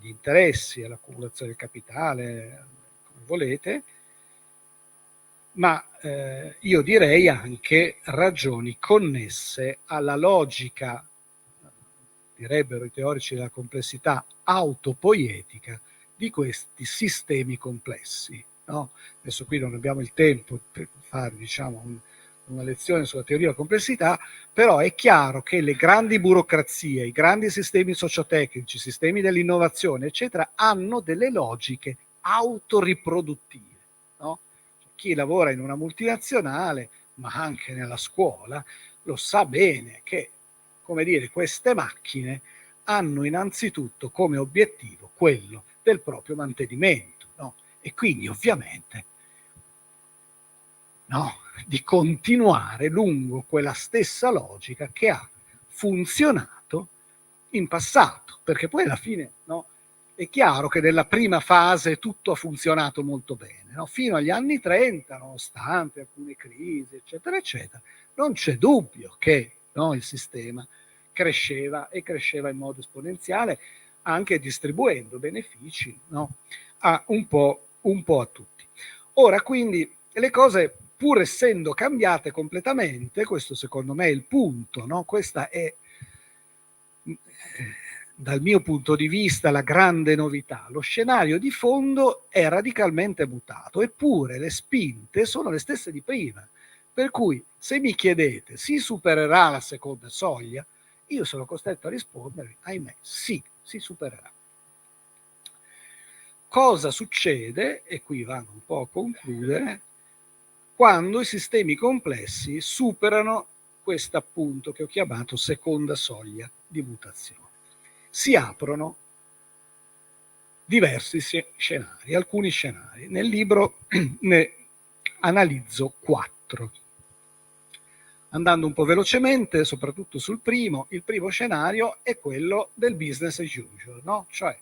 interessi, all'accumulazione del capitale, come volete, ma io direi anche ragioni connesse alla logica, direbbero i teorici della complessità, autopoietica di questi sistemi complessi, no? Adesso qui non abbiamo il tempo per fare, diciamo, una lezione sulla teoria della complessità, però è chiaro che le grandi burocrazie, i grandi sistemi sociotecnici, i sistemi dell'innovazione, eccetera, hanno delle logiche autoriproduttive, no? Chi lavora in una multinazionale, ma anche nella scuola, lo sa bene che, come dire, queste macchine hanno innanzitutto come obiettivo quello del proprio mantenimento, no? E quindi ovviamente, no, di continuare lungo quella stessa logica che ha funzionato in passato, perché poi alla fine, no, è chiaro che nella prima fase tutto ha funzionato molto bene, no? Fino agli anni 30, nonostante alcune crisi, eccetera, eccetera, non c'è dubbio che, no, il sistema cresceva e cresceva in modo esponenziale, anche distribuendo benefici, no, a un po' a tutti. Ora, quindi, le cose, pur essendo cambiate completamente, questo secondo me è il punto, no? Questa è, dal mio punto di vista, la grande novità. Lo scenario di fondo è radicalmente mutato, eppure le spinte sono le stesse di prima. Per cui, se mi chiedete, si supererà la seconda soglia? Io sono costretto a rispondere, ahimè, sì, si supererà. Cosa succede, e qui vado un po' a concludere, quando i sistemi complessi superano questa, appunto, che ho chiamato seconda soglia di mutazione? Si aprono diversi scenari, alcuni scenari. Nel libro ne analizzo 4. Andando un po' velocemente, soprattutto sul primo, il primo scenario è quello del business as usual, no? Cioè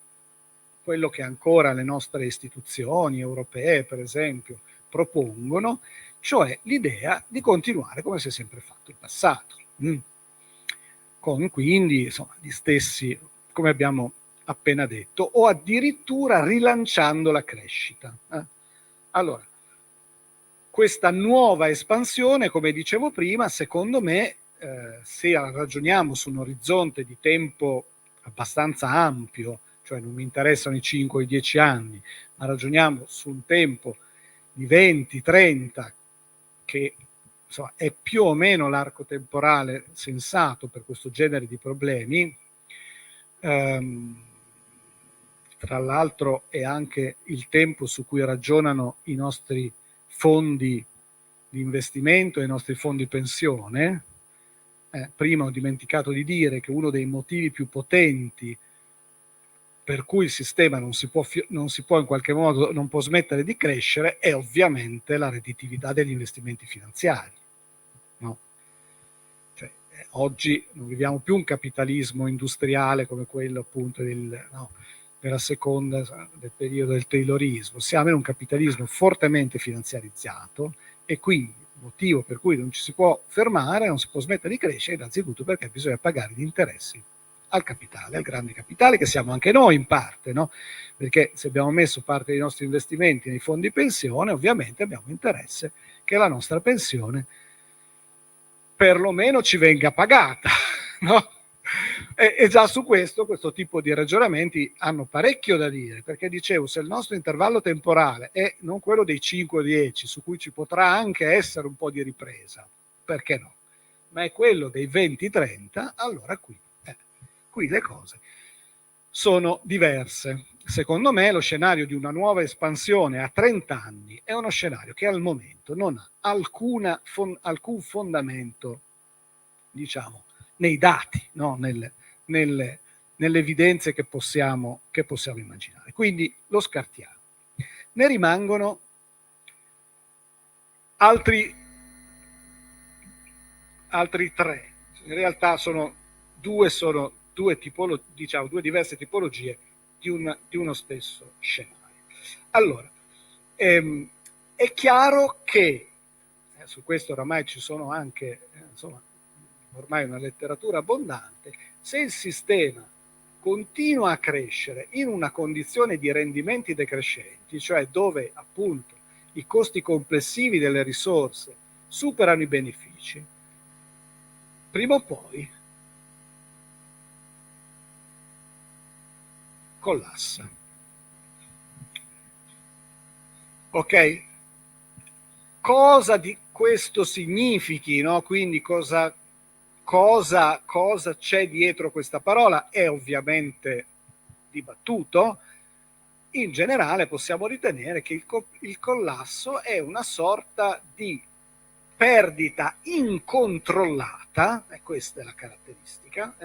quello che ancora le nostre istituzioni europee, per esempio, propongono, cioè l'idea di continuare come si è sempre fatto in passato, con quindi insomma, gli stessi, come abbiamo appena detto, o addirittura rilanciando la crescita. Allora, questa nuova espansione, come dicevo prima, secondo me, se ragioniamo su un orizzonte di tempo abbastanza ampio, cioè non mi interessano i 5 o i 10 anni, ma ragioniamo su un tempo di 20, 30, che insomma, è più o meno l'arco temporale sensato per questo genere di problemi. Tra l'altro è anche il tempo su cui ragionano i nostri fondi di investimento e i nostri fondi pensione. Prima ho dimenticato di dire che uno dei motivi più potenti per cui il sistema non si può in qualche modo, non può smettere di crescere, è ovviamente la redditività degli investimenti finanziari. No? Cioè, oggi non viviamo più un capitalismo industriale come quello appunto della seconda, del periodo del Taylorismo, siamo in un capitalismo fortemente finanziarizzato e quindi il motivo per cui non ci si può fermare, non si può smettere di crescere, innanzitutto perché bisogna pagare gli interessi al capitale, al grande capitale, che siamo anche noi in parte, no? Perché se abbiamo messo parte dei nostri investimenti nei fondi pensione, ovviamente abbiamo interesse che la nostra pensione perlomeno ci venga pagata, no? E già su questo tipo di ragionamenti hanno parecchio da dire, perché dicevo, se il nostro intervallo temporale è non quello dei 5 o 10, su cui ci potrà anche essere un po' di ripresa, perché no? Ma è quello dei 20-30, allora qui le cose sono diverse. Secondo me lo scenario di una nuova espansione a 30 anni è uno scenario che al momento non ha alcun fondamento, diciamo, nei dati, no? nelle evidenze che possiamo immaginare. Quindi lo scartiamo. Ne rimangono altri tre. In realtà sono due diverse tipologie di uno stesso scenario. Allora, è chiaro che su questo oramai ci sono anche ormai una letteratura abbondante. Se il sistema continua a crescere in una condizione di rendimenti decrescenti, cioè dove appunto i costi complessivi delle risorse superano i benefici, prima o poi collassa. Ok? Cosa di questo significhi, no? Quindi cosa c'è dietro questa parola è ovviamente dibattuto. In generale possiamo ritenere che il collasso è una sorta di perdita incontrollata, e questa è la caratteristica,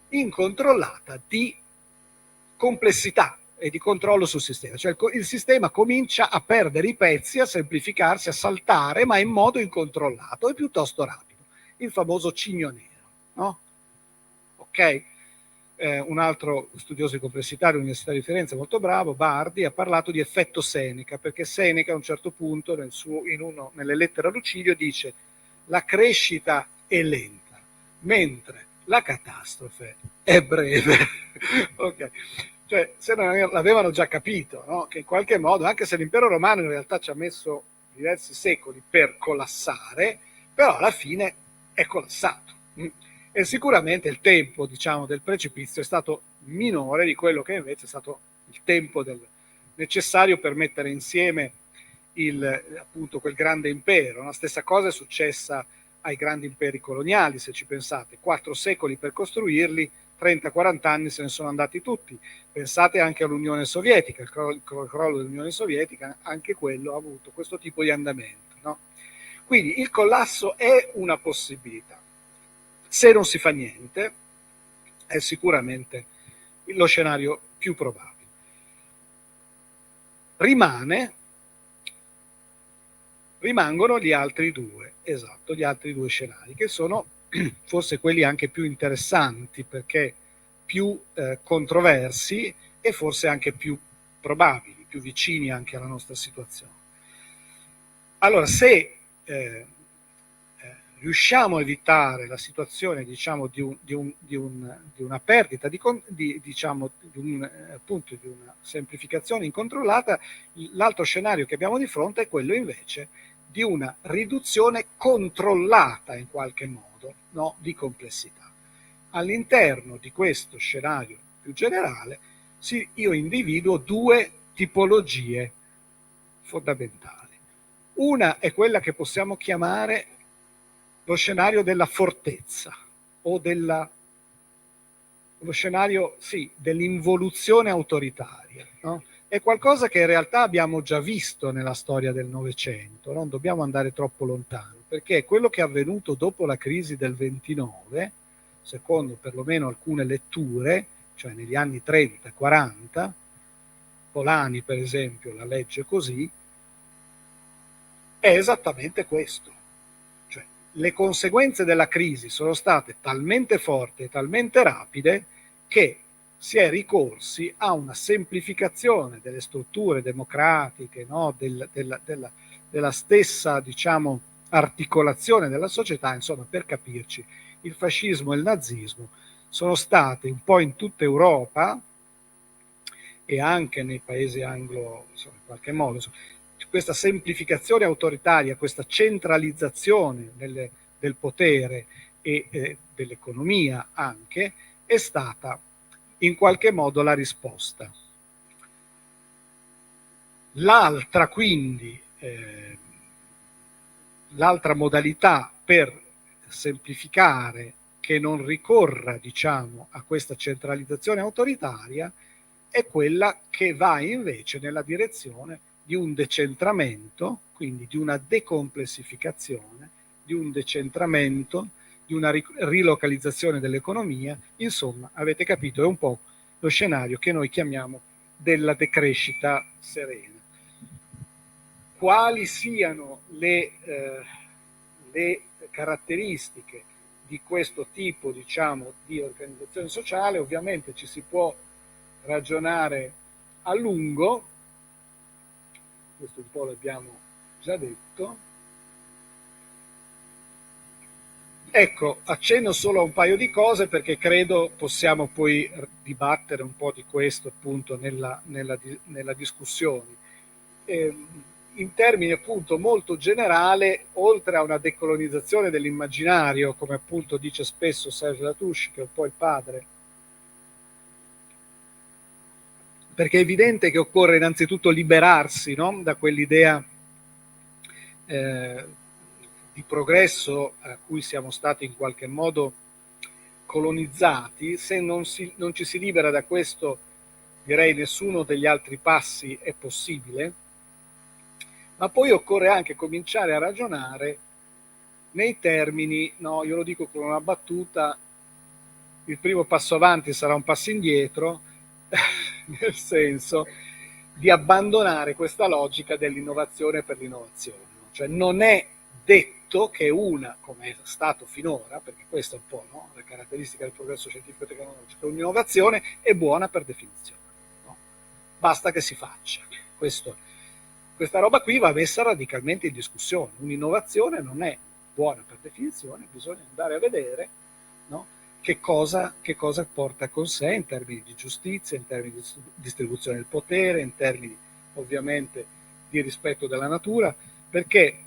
incontrollata di complessità e di controllo sul sistema, cioè il sistema comincia a perdere i pezzi, a semplificarsi, a saltare, ma in modo incontrollato e piuttosto rapido, il famoso cigno nero, no? Ok? Un altro studioso di complessità dell'Università di Firenze, molto bravo, Bardi, ha parlato di effetto Seneca, perché Seneca a un certo punto nelle lettere a Lucilio dice: la crescita è lenta, mentre la catastrofe è breve. Ok? Cioè, se non l'avevano già capito, no? Che in qualche modo, anche se l'impero romano in realtà ci ha messo diversi secoli per collassare, però alla fine è collassato. E sicuramente il tempo, diciamo, del precipizio è stato minore di quello che invece è stato il tempo necessario per mettere insieme appunto quel grande impero. La stessa cosa è successa ai grandi imperi coloniali, se ci pensate, 4 secoli per costruirli, 30-40 anni se ne sono andati tutti. Pensate anche all'Unione Sovietica, il crollo dell'Unione Sovietica, anche quello ha avuto questo tipo di andamento, no? Quindi il collasso è una possibilità. Se non si fa niente, è sicuramente lo scenario più probabile. Rimangono gli altri due scenari, che sono forse quelli anche più interessanti, perché più controversi e forse anche più probabili, più vicini anche alla nostra situazione. Allora, se riusciamo a evitare la situazione, diciamo, di una perdita, appunto, di una semplificazione incontrollata, l'altro scenario che abbiamo di fronte è quello invece di una riduzione controllata in qualche modo, no, di complessità. All'interno di questo scenario più generale io individuo due tipologie fondamentali. Una è quella che possiamo chiamare lo scenario della fortezza o lo scenario, sì, dell'involuzione autoritaria, no? È qualcosa che in realtà abbiamo già visto nella storia del Novecento, non dobbiamo andare troppo lontano, perché quello che è avvenuto dopo la crisi del 29, secondo perlomeno alcune letture, cioè negli anni 30-40, Polanyi per esempio la legge così, è esattamente questo. Cioè, le conseguenze della crisi sono state talmente forti e talmente rapide che si è ricorsi a una semplificazione delle strutture democratiche, no? della stessa, diciamo, articolazione della società. Insomma, per capirci, il fascismo e il nazismo sono state un po' in tutta Europa e anche nei paesi anglo, insomma, in qualche modo, insomma, questa semplificazione autoritaria, questa centralizzazione del potere e dell'economia anche, è stata in qualche modo la risposta. L'altra, quindi, l'altra modalità per semplificare che non ricorra, diciamo, a questa centralizzazione autoritaria è quella che va invece nella direzione di un decentramento, quindi di una decomplessificazione, di un decentramento, di una rilocalizzazione dell'economia. Insomma, avete capito, è un po' lo scenario che noi chiamiamo della decrescita serena. Quali siano le caratteristiche di questo tipo, diciamo, di organizzazione sociale? Ovviamente ci si può ragionare a lungo, questo un po' l'abbiamo già detto. Ecco, accenno solo a un paio di cose perché credo possiamo poi dibattere un po' di questo appunto nella discussione. In termini appunto molto generale, oltre a una decolonizzazione dell'immaginario, come appunto dice spesso Serge Latouche, che è un po' il padre, perché è evidente che occorre innanzitutto liberarsi, no? Da quell'idea di progresso a cui siamo stati in qualche modo colonizzati. Se non ci si libera da questo, direi nessuno degli altri passi è possibile, ma poi occorre anche cominciare a ragionare nei termini, no, io lo dico con una battuta, il primo passo avanti sarà un passo indietro, nel senso di abbandonare questa logica dell'innovazione per l'innovazione. Cioè non è detto che una, come è stato finora, perché questa è un po', no, la caratteristica del progresso scientifico-tecnologico, un'innovazione è buona per definizione. No? Basta che si faccia. Questa roba qui va messa radicalmente in discussione. Un'innovazione non è buona per definizione, bisogna andare a vedere, no, che cosa porta con sé in termini di giustizia, in termini di distribuzione del potere, in termini ovviamente di rispetto della natura, perché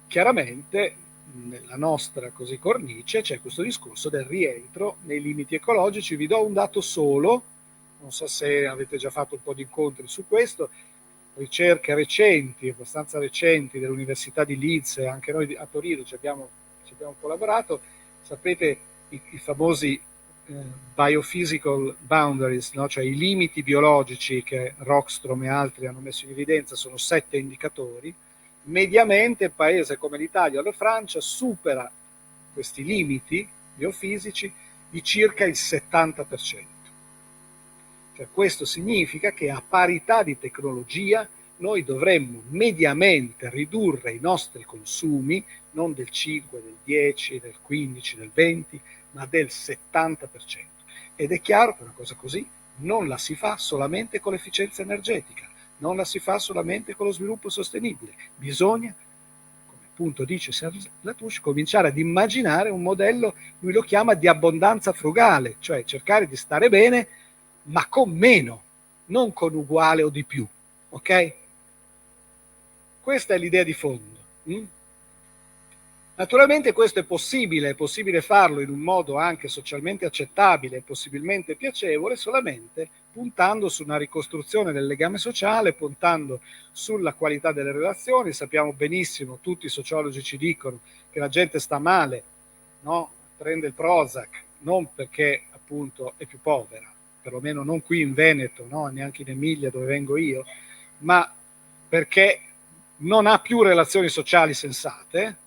chiaramente nella nostra così cornice c'è questo discorso del rientro nei limiti ecologici. Vi do un dato solo, non so se avete già fatto un po' di incontri su questo, ricerche recenti, abbastanza recenti, dell'Università di Leeds, e anche noi a Torino ci abbiamo collaborato. Sapete i famosi biophysical boundaries, no? Cioè i limiti biologici che Rockstrom e altri hanno messo in evidenza, sono 7 indicatori. Mediamente un paese come l'Italia o la Francia supera questi limiti biofisici di circa il 70%. Cioè, questo significa che a parità di tecnologia noi dovremmo mediamente ridurre i nostri consumi non del 5, del 10, del 15, del 20, ma del 70%. Ed è chiaro che una cosa così non la si fa solamente con l'efficienza energetica, non la si fa solamente con lo sviluppo sostenibile. Bisogna, come appunto dice Serge Latouche, cominciare ad immaginare un modello, lui lo chiama di abbondanza frugale, cioè cercare di stare bene ma con meno, non con uguale o di più, ok? Questa è l'idea di fondo. Naturalmente questo è possibile farlo in un modo anche socialmente accettabile e possibilmente piacevole, solamente puntando su una ricostruzione del legame sociale, puntando sulla qualità delle relazioni. Sappiamo benissimo, tutti i sociologi ci dicono che la gente sta male, no? Prende il Prozac, non perché appunto è più povera, perlomeno non qui in Veneto, no? Neanche in Emilia dove vengo io, ma perché non ha più relazioni sociali sensate.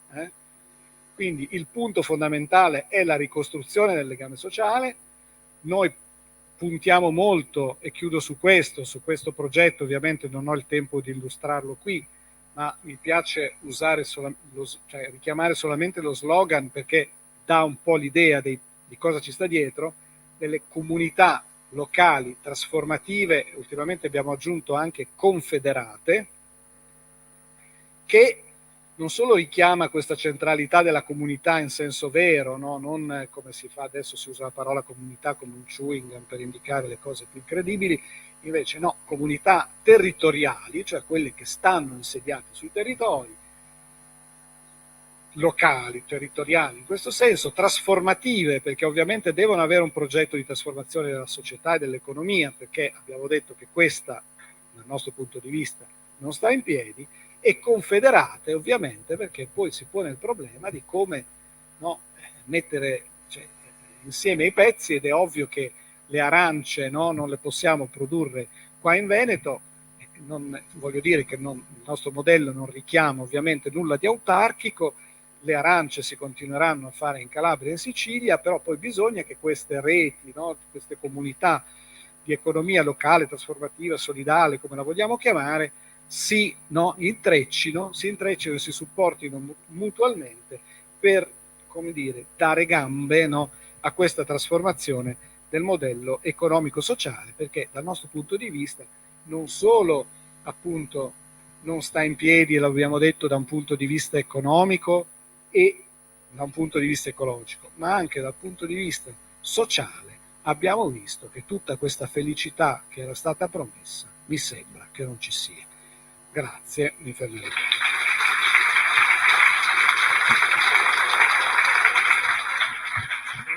Quindi il punto fondamentale è la ricostruzione del legame sociale. Noi puntiamo molto, e chiudo su questo progetto, ovviamente non ho il tempo di illustrarlo qui, ma mi piace usare richiamare solamente lo slogan perché dà un po' l'idea di cosa ci sta dietro, delle comunità locali trasformative, ultimamente abbiamo aggiunto anche confederate, che non solo richiama questa centralità della comunità in senso vero, no? Non come si fa adesso, si usa la parola comunità come un chewing gum per indicare le cose più incredibili, invece no, comunità territoriali, cioè quelle che stanno insediate sui territori, locali, territoriali, in questo senso trasformative, perché ovviamente devono avere un progetto di trasformazione della società e dell'economia, perché abbiamo detto che questa, dal nostro punto di vista, non sta in piedi, e confederate ovviamente perché poi si pone il problema di come mettere insieme i pezzi, ed è ovvio che le arance non le possiamo produrre qua in Veneto. Voglio dire che il nostro modello non richiama ovviamente nulla di autarchico, le arance si continueranno a fare in Calabria e in Sicilia, però poi bisogna che queste reti, queste comunità di economia locale, trasformativa, solidale, come la vogliamo chiamare, si intreccino e si supportino mutualmente per, come dire, dare gambe a questa trasformazione del modello economico-sociale, perché dal nostro punto di vista non solo appunto non sta in piedi, e l'abbiamo detto, da un punto di vista economico e da un punto di vista ecologico, ma anche dal punto di vista sociale abbiamo visto che tutta questa felicità che era stata promessa mi sembra che non ci sia. Grazie, mi fermerò. È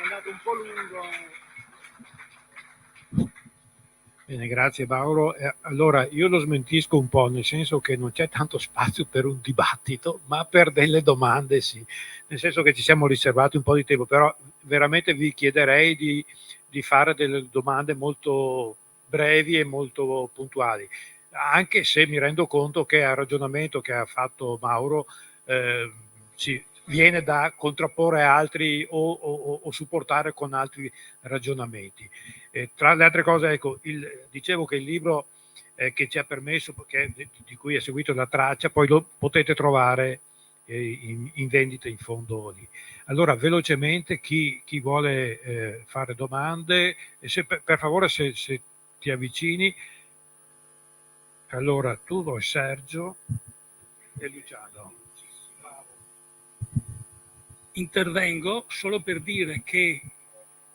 andato un po' lungo. Bene, grazie Mauro. Allora io lo smentisco un po', nel senso che non c'è tanto spazio per un dibattito, ma per delle domande sì, nel senso che ci siamo riservati un po' di tempo, però veramente vi chiederei di fare delle domande molto brevi e molto puntuali, anche se mi rendo conto che al ragionamento che ha fatto Mauro viene da contrapporre altri o supportare con altri ragionamenti. Tra le altre cose, ecco, dicevo che il libro che ci ha permesso, di cui è seguito la traccia, poi lo potete trovare in vendita in fondo lì. Allora, velocemente, chi vuole fare domande, e per favore se ti avvicini. Allora, tu vuoi Sergio e Luciano. Intervengo solo per dire che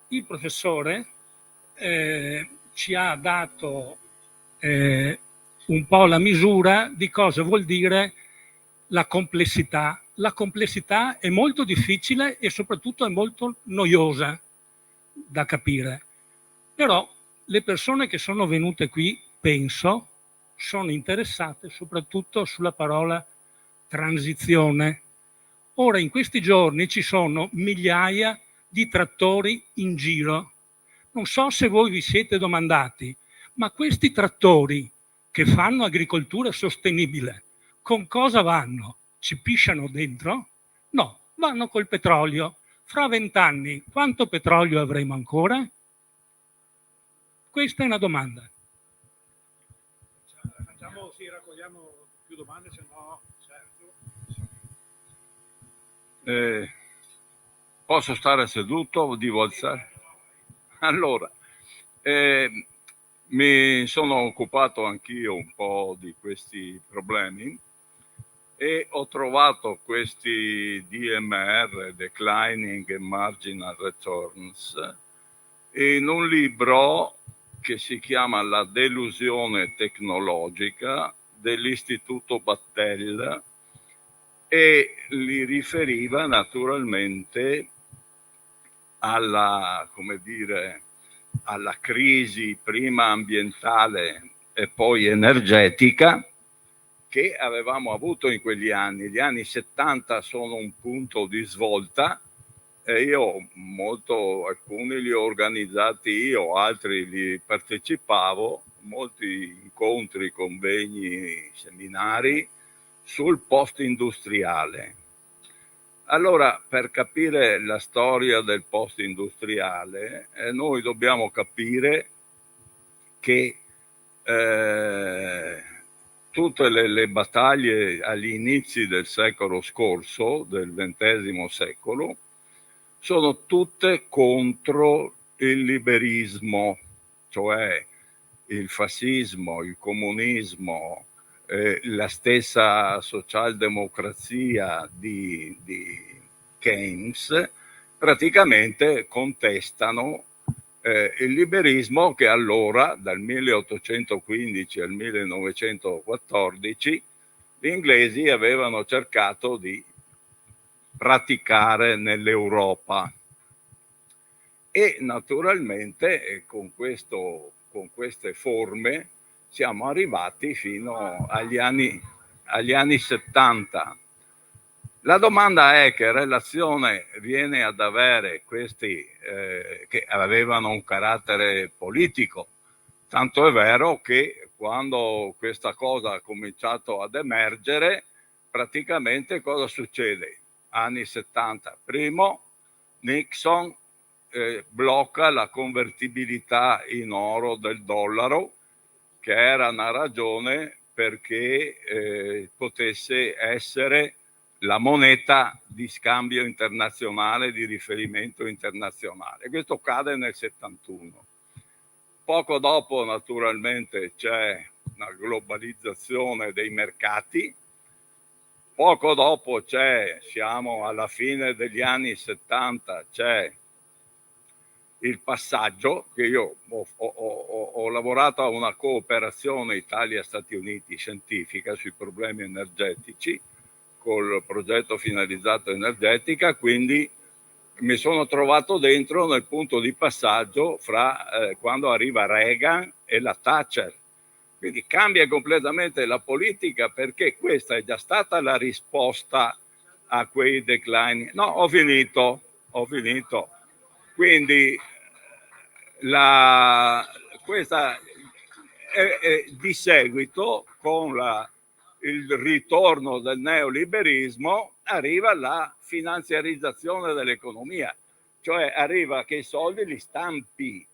il professore ci ha dato un po' la misura di cosa vuol dire la complessità. La complessità è molto difficile e soprattutto è molto noiosa da capire. Però le persone che sono venute qui, penso, sono interessate soprattutto sulla parola transizione. Ora, in questi giorni ci sono migliaia di trattori in giro. Non so se voi vi siete domandati, ma questi trattori che fanno agricoltura sostenibile, con cosa vanno? Ci pisciano dentro? No, vanno col petrolio. Fra 20 anni quanto petrolio avremo ancora? Questa è una domanda. Raccogliamo più domande, se no posso stare seduto o devo alzare? Allora, mi sono occupato anch'io un po' di questi problemi e ho trovato questi DMR, Declining and Marginal Returns, in un libro che si chiama La delusione tecnologica dell'Istituto Battelle, e li riferiva naturalmente alla, come dire, alla crisi prima ambientale e poi energetica che avevamo avuto in quegli anni. Gli anni 70 sono un punto di svolta e io alcuni li ho organizzati io, altri li partecipavo, molti incontri, convegni, seminari sul post-industriale. Allora, per capire la storia del post-industriale, noi dobbiamo capire che tutte le battaglie agli inizi del secolo scorso, del XX secolo, sono tutte contro il liberismo, cioè il fascismo, il comunismo, la stessa socialdemocrazia di Keynes, praticamente contestano il liberismo che allora, dal 1815 al 1914, gli inglesi avevano cercato di praticare nell'Europa. E naturalmente con queste forme siamo arrivati fino agli anni 70. La domanda è: che relazione viene ad avere questi che avevano un carattere politico? Tanto è vero che quando questa cosa ha cominciato ad emergere, praticamente cosa succede? Anni 70. Primo, Nixon blocca la convertibilità in oro del dollaro, che era una ragione perché potesse essere la moneta di scambio internazionale, di riferimento internazionale. Questo cade nel 71. Poco dopo, naturalmente, c'è una globalizzazione dei mercati. Poco dopo siamo alla fine degli anni 70, c'è il passaggio, che io ho lavorato a una cooperazione Italia-Stati Uniti scientifica sui problemi energetici, col progetto finalizzato energetica, quindi mi sono trovato dentro nel punto di passaggio fra quando arriva Reagan e la Thatcher. Quindi cambia completamente la politica, perché questa è già stata la risposta a quei declini. No, ho finito. Quindi questa è di seguito, con il ritorno del neoliberismo, arriva la finanziarizzazione dell'economia, cioè arriva che i soldi li stampi,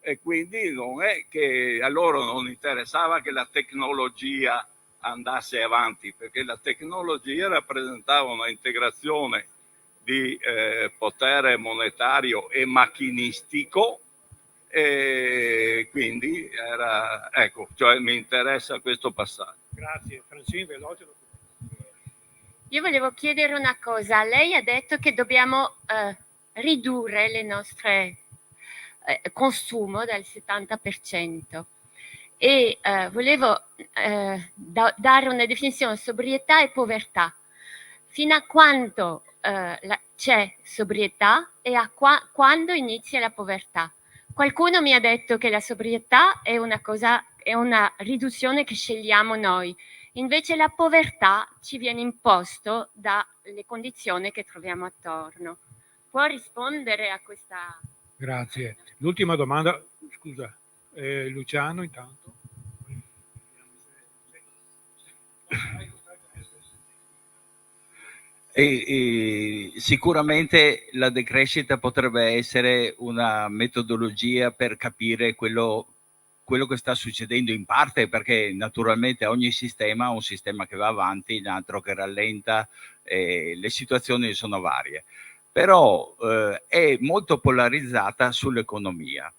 e quindi non è che a loro non interessava che la tecnologia andasse avanti, perché la tecnologia rappresentava una integrazione di potere monetario e macchinistico, e quindi cioè mi interessa questo passaggio. Grazie. Francine, veloce. Io volevo chiedere una cosa. Lei ha detto che dobbiamo ridurre le nostre consumo del 70%, e volevo dare una definizione: sobrietà e povertà. Fino a quando c'è sobrietà e quando inizia la povertà? Qualcuno mi ha detto che la sobrietà è una riduzione che scegliamo noi, invece la povertà ci viene imposto dalle condizioni che troviamo attorno. Può rispondere a questa? Grazie. L'ultima domanda, scusa, Luciano intanto. Sicuramente la decrescita potrebbe essere una metodologia per capire quello che sta succedendo, in parte perché naturalmente ogni sistema ha un sistema che va avanti, un altro che rallenta, le situazioni sono varie, però è molto polarizzata sull'economia.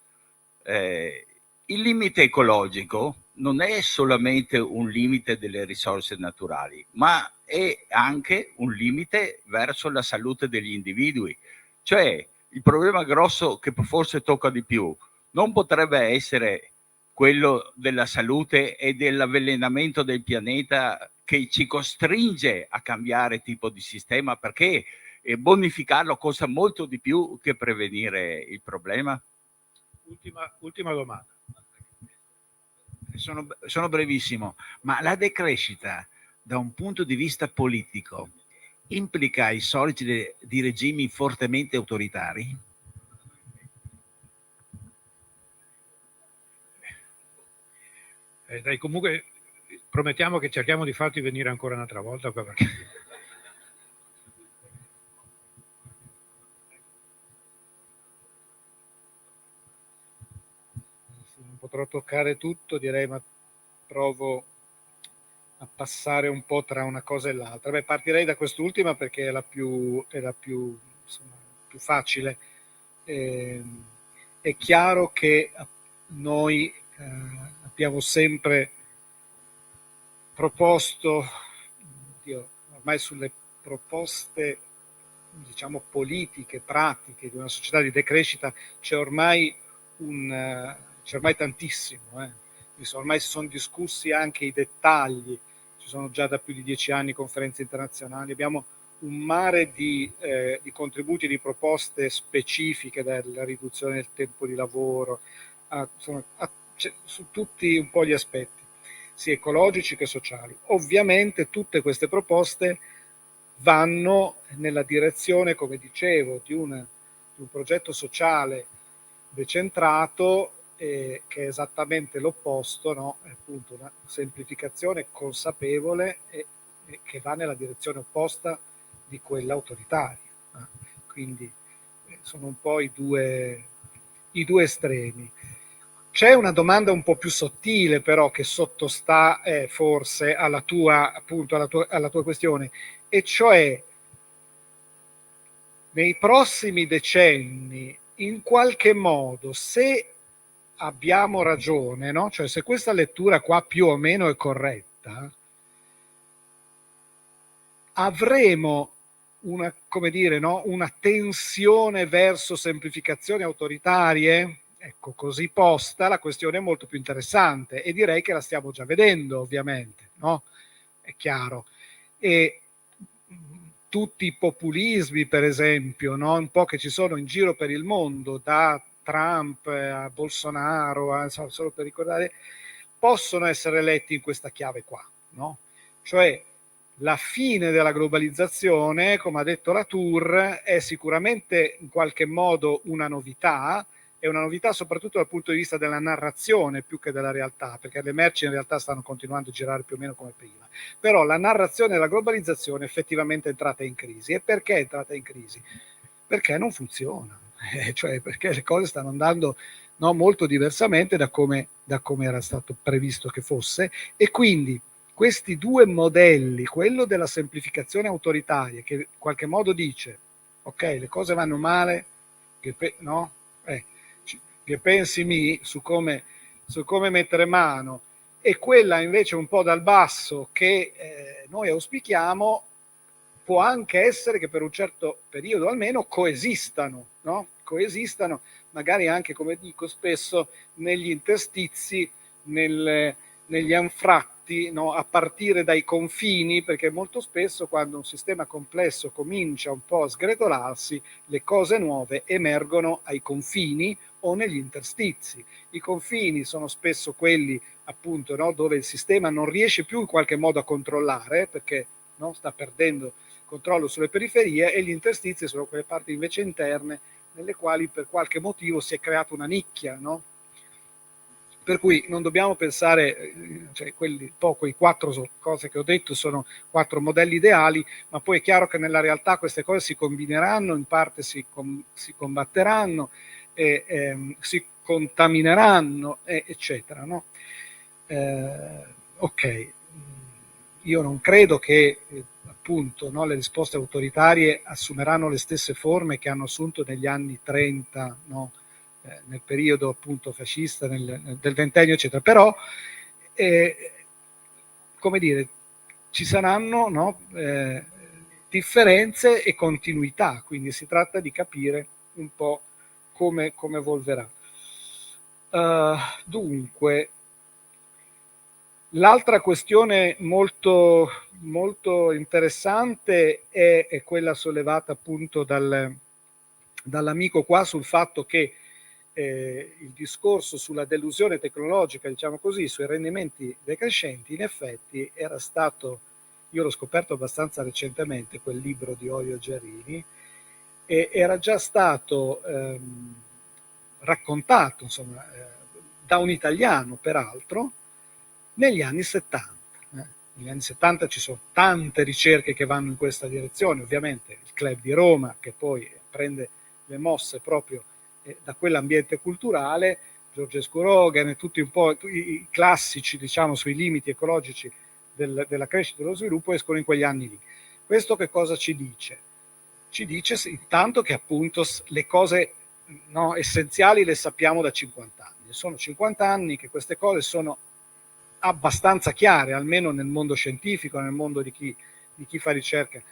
il limite ecologico non è solamente un limite delle risorse naturali, ma è anche un limite verso la salute degli individui. Cioè, il problema grosso che forse tocca di più non potrebbe essere quello della salute e dell'avvelenamento del pianeta che ci costringe a cambiare tipo di sistema, perché bonificarlo costa molto di più che prevenire il problema? Ultima domanda. Sono brevissimo, ma la decrescita da un punto di vista politico implica il sorgere di regimi fortemente autoritari? Dai, comunque promettiamo che cerchiamo di farti venire ancora un'altra volta qua, perché... Non potrò toccare tutto, direi, ma provo a passare un po' tra una cosa e l'altra. Beh, partirei da quest'ultima perché è la più insomma, più facile. È chiaro che noi abbiamo sempre proposto, ormai sulle proposte, diciamo, politiche, pratiche di una società di decrescita c'è ormai tantissimo. Ormai si sono discussi anche i dettagli, ci sono già da più di 10 anni conferenze internazionali, abbiamo un mare di contributi, di proposte specifiche, dalla riduzione del tempo di lavoro, su tutti un po' gli aspetti, sia ecologici che sociali. Ovviamente tutte queste proposte vanno nella direzione, come dicevo, di un progetto sociale decentrato, che è esattamente l'opposto, no? È appunto una semplificazione consapevole e che va nella direzione opposta di quella autoritaria. Quindi sono un po' i due estremi. C'è una domanda un po' più sottile però che sottostà forse alla tua questione, e cioè nei prossimi decenni, in qualche modo, se abbiamo ragione, no? Cioè se questa lettura qua più o meno è corretta, avremo una, come dire, no? Una tensione verso semplificazioni autoritarie. Ecco, così posta la questione è molto più interessante e direi che la stiamo già vedendo, ovviamente, no? È chiaro. E tutti i populismi, per esempio, no? Un po' che ci sono in giro per il mondo, da Trump a Bolsonaro, solo per ricordare, possono essere letti in questa chiave qua, no? Cioè la fine della globalizzazione, come ha detto Latour, è sicuramente in qualche modo una novità, è una novità soprattutto dal punto di vista della narrazione più che della realtà, perché le merci in realtà stanno continuando a girare più o meno come prima. Però la narrazione della globalizzazione effettivamente è entrata in crisi. E perché è entrata in crisi? Perché non funziona, cioè perché le cose stanno andando, no, molto diversamente da come era stato previsto che fosse, e quindi questi due modelli, quello della semplificazione autoritaria che in qualche modo dice ok, le cose vanno male, che pensi su come mettere mano, e quella invece un po' dal basso che noi auspichiamo, può anche essere che per un certo periodo almeno coesistano, no? Coesistano magari anche, come dico spesso, negli interstizi, negli anfratti, no? A partire dai confini, perché molto spesso quando un sistema complesso comincia un po' a sgretolarsi, le cose nuove emergono ai confini o negli interstizi. I confini sono spesso quelli, appunto, no? Dove il sistema non riesce più in qualche modo a controllare, perché, no? Sta perdendo controllo sulle periferie, e gli interstizi sono quelle parti invece interne nelle quali per qualche motivo si è creata una nicchia, no? Per cui non dobbiamo pensare, cioè quei 4 cose che ho detto sono 4 modelli ideali, ma poi è chiaro che nella realtà queste cose si combineranno, in parte si combatteranno, si contamineranno, eccetera, no? Ok, io non credo che appunto, no, le risposte autoritarie assumeranno le stesse forme che hanno assunto negli anni 30, no, nel periodo appunto fascista del ventennio, eccetera. Però, come dire, ci saranno, no, differenze e continuità, quindi si tratta di capire un po' come evolverà. Dunque, l'altra questione molto, molto interessante è quella sollevata appunto dall'amico qua sul fatto che il discorso sulla delusione tecnologica, diciamo così, sui rendimenti decrescenti, in effetti era stato, io l'ho scoperto abbastanza recentemente, quel libro di Orio Giarini, e era già stato raccontato, insomma, da un italiano peraltro, negli anni 70. Negli anni 70 ci sono tante ricerche che vanno in questa direzione, ovviamente il Club di Roma, che poi prende le mosse proprio da quell'ambiente culturale, Georgescu Rogan e tutti un po' i classici, diciamo, sui limiti ecologici della crescita e dello sviluppo escono in quegli anni lì. Questo che cosa ci dice? Ci dice intanto che appunto le cose, no, essenziali le sappiamo da 50 anni. Sono 50 anni che queste cose sono abbastanza chiare, almeno nel mondo scientifico, nel mondo di chi fa ricerca.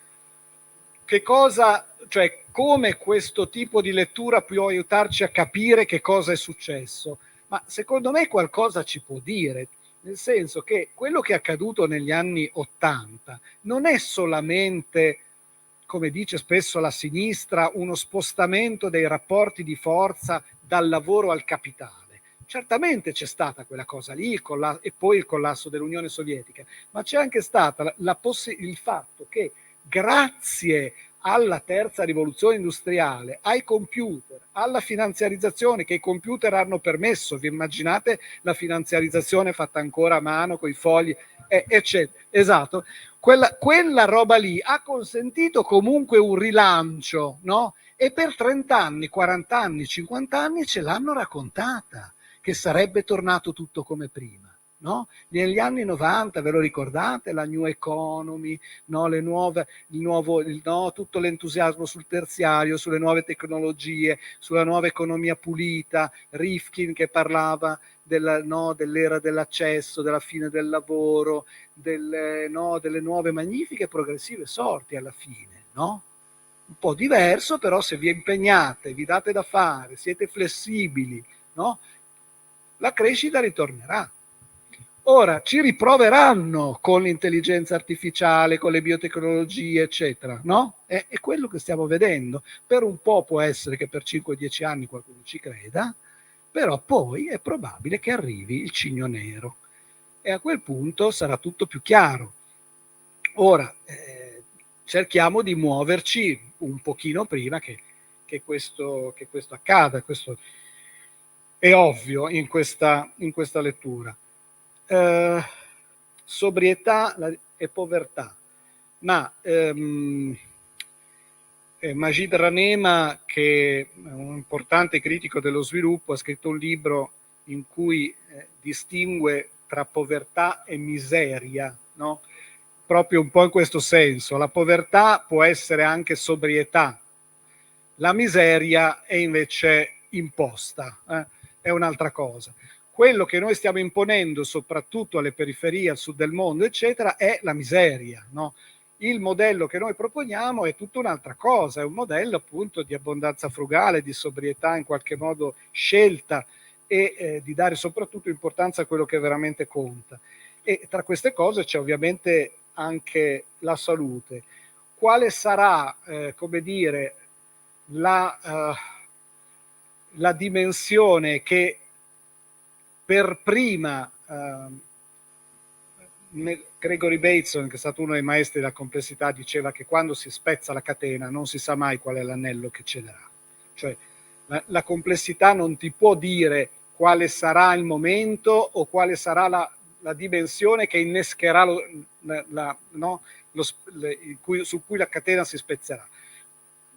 Che cosa, cioè come questo tipo di lettura può aiutarci a capire che cosa è successo? Ma secondo me qualcosa ci può dire, nel senso che quello che è accaduto negli anni 80 non è solamente, come dice spesso la sinistra, uno spostamento dei rapporti di forza dal lavoro al capitale. Certamente c'è stata quella cosa lì e poi il collasso dell'Unione Sovietica, ma c'è anche stata il fatto che grazie alla terza rivoluzione industriale, ai computer, alla finanziarizzazione che i computer hanno permesso, vi immaginate la finanziarizzazione fatta ancora a mano con i fogli, eccetera, esatto, quella roba lì ha consentito comunque un rilancio, no? E per 30 anni, 40 anni, 50 anni ce l'hanno raccontata che sarebbe tornato tutto come prima. No? Negli anni 90, ve lo ricordate, la New Economy, no? Tutto l'entusiasmo sul terziario, sulle nuove tecnologie, sulla nuova economia pulita, Rifkin che parlava dell'era dell'accesso, della fine del lavoro, delle nuove magnifiche e progressive sorti alla fine, no? Un po' diverso, però se vi impegnate, vi date da fare, siete flessibili, no? La crescita ritornerà. Ora ci riproveranno con l'intelligenza artificiale, con le biotecnologie, eccetera, no? È quello che stiamo vedendo. Per un po' può essere che per 5-10 anni qualcuno ci creda, però poi è probabile che arrivi il cigno nero e a quel punto sarà tutto più chiaro. Ora cerchiamo di muoverci un pochino prima che questo accada. Questo è ovvio in questa lettura. Sobrietà e povertà, ma Majid Ranema, che è un importante critico dello sviluppo, ha scritto un libro in cui distingue tra povertà e miseria, no? Proprio un po' in questo senso. La povertà può essere anche sobrietà, la miseria è invece imposta, è un'altra cosa. Quello che noi stiamo imponendo soprattutto alle periferie, al sud del mondo, eccetera, è la miseria, no? Il modello che noi proponiamo è tutta un'altra cosa, è un modello appunto di abbondanza frugale, di sobrietà in qualche modo scelta e di dare soprattutto importanza a quello che veramente conta. E tra queste cose c'è ovviamente anche la salute. Quale sarà, come dire, la dimensione che per prima Gregory Bateson, che è stato uno dei maestri della complessità, diceva che quando si spezza la catena non si sa mai qual è l'anello che cederà. Cioè la complessità non ti può dire quale sarà il momento o quale sarà la dimensione che innescherà su cui la catena si spezzerà.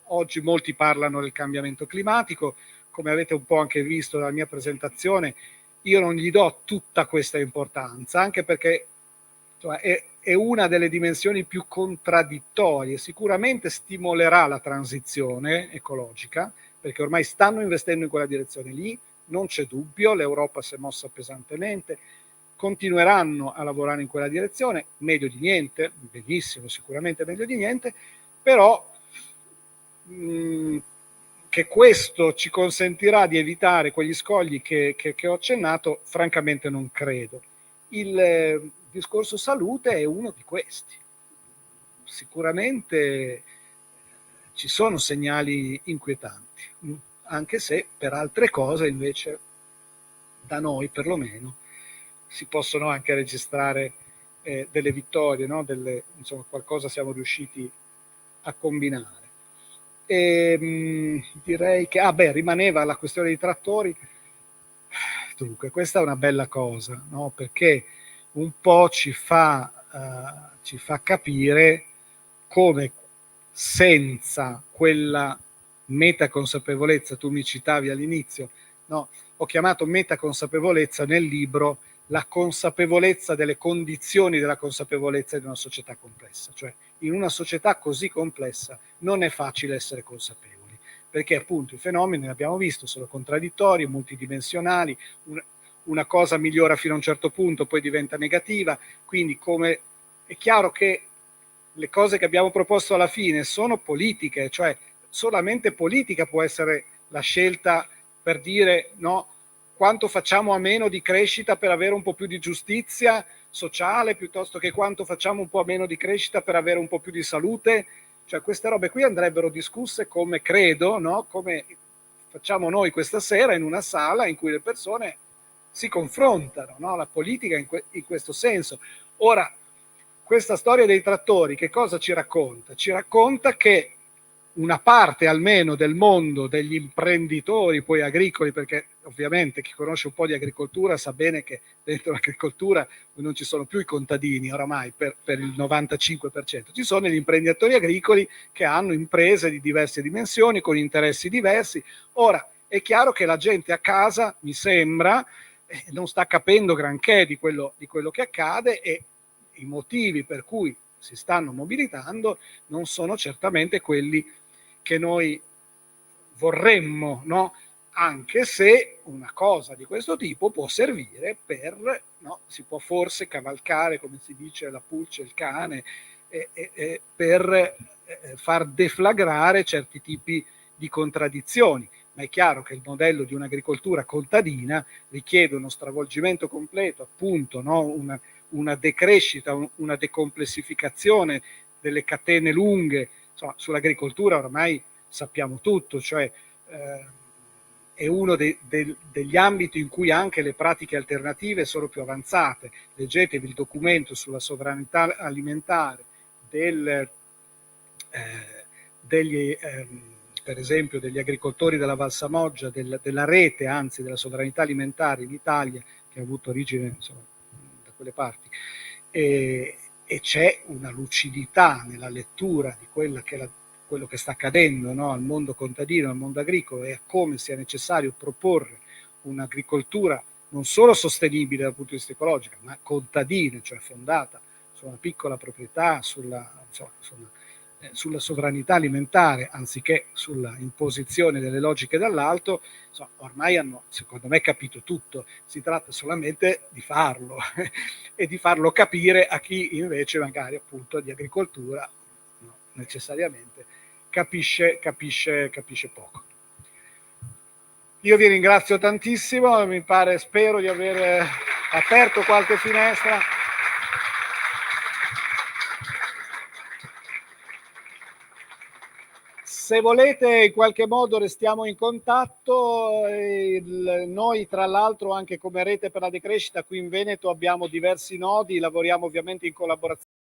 Oggi molti parlano del cambiamento climatico, come avete un po' anche visto dalla mia presentazione. Io non gli do tutta questa importanza, anche perché è una delle dimensioni più contraddittorie. Sicuramente stimolerà la transizione ecologica, perché ormai stanno investendo in quella direzione lì, non c'è dubbio, l'Europa si è mossa pesantemente, continueranno a lavorare in quella direzione, meglio di niente, benissimo, sicuramente meglio di niente, però che questo ci consentirà di evitare quegli scogli che ho accennato, francamente non credo. Il discorso salute è uno di questi. Sicuramente ci sono segnali inquietanti, anche se per altre cose invece da noi perlomeno si possono anche registrare delle vittorie, no? Insomma, qualcosa siamo riusciti a combinare. Direi che rimaneva la questione dei trattori. Dunque, questa è una bella cosa, no? Perché un po' ci fa capire come senza quella metaconsapevolezza, tu mi citavi all'inizio, no? Ho chiamato metaconsapevolezza nel libro la consapevolezza delle condizioni della consapevolezza di una società complessa, cioè in una società così complessa non è facile essere consapevoli, perché appunto i fenomeni, l'abbiamo visto, sono contraddittori, multidimensionali, una cosa migliora fino a un certo punto, poi diventa negativa, quindi come è chiaro che le cose che abbiamo proposto alla fine sono politiche, cioè solamente politica può essere la scelta per dire no, quanto facciamo a meno di crescita per avere un po' più di giustizia sociale, piuttosto che quanto facciamo un po' a meno di crescita per avere un po' più di salute. Cioè queste robe qui andrebbero discusse come credo, no? Come facciamo noi questa sera in una sala in cui le persone si confrontano, no? La politica in questo senso. Ora, questa storia dei trattori che cosa ci racconta? Ci racconta che una parte almeno del mondo degli imprenditori poi agricoli, perché ovviamente chi conosce un po' di agricoltura sa bene che dentro l'agricoltura non ci sono più i contadini oramai per il 95%, ci sono gli imprenditori agricoli che hanno imprese di diverse dimensioni con interessi diversi. Ora è chiaro che la gente a casa, mi sembra, non sta capendo granché di quello che accade, e i motivi per cui si stanno mobilitando non sono certamente quelli che noi vorremmo, no? Anche se una cosa di questo tipo può servire per, no? Si può forse cavalcare, come si dice, la pulce, il cane, per far deflagrare certi tipi di contraddizioni. Ma è chiaro che il modello di un'agricoltura contadina richiede uno stravolgimento completo, appunto, no? Una decrescita, una decomplessificazione delle catene lunghe. Insomma, sull'agricoltura ormai sappiamo tutto, cioè è uno degli ambiti in cui anche le pratiche alternative sono più avanzate. Leggetevi il documento sulla sovranità alimentare per esempio degli agricoltori della Valsamoggia, della rete anzi della sovranità alimentare in Italia, che ha avuto origine insomma, da quelle parti, e c'è una lucidità nella lettura di quello che sta accadendo, no? Al mondo contadino, al mondo agricolo, e a come sia necessario proporre un'agricoltura non solo sostenibile dal punto di vista ecologico, ma contadina, cioè fondata su una piccola proprietà, sulla sovranità alimentare, anziché sulla imposizione delle logiche dall'alto. Insomma, ormai hanno, secondo me, capito tutto. Si tratta solamente di farlo e di farlo capire a chi invece magari appunto di agricoltura no, necessariamente capisce poco. Io vi ringrazio tantissimo, spero di aver aperto qualche finestra. Se volete in qualche modo restiamo in contatto, noi tra l'altro anche come Rete per la Decrescita qui in Veneto abbiamo diversi nodi, lavoriamo ovviamente in collaborazione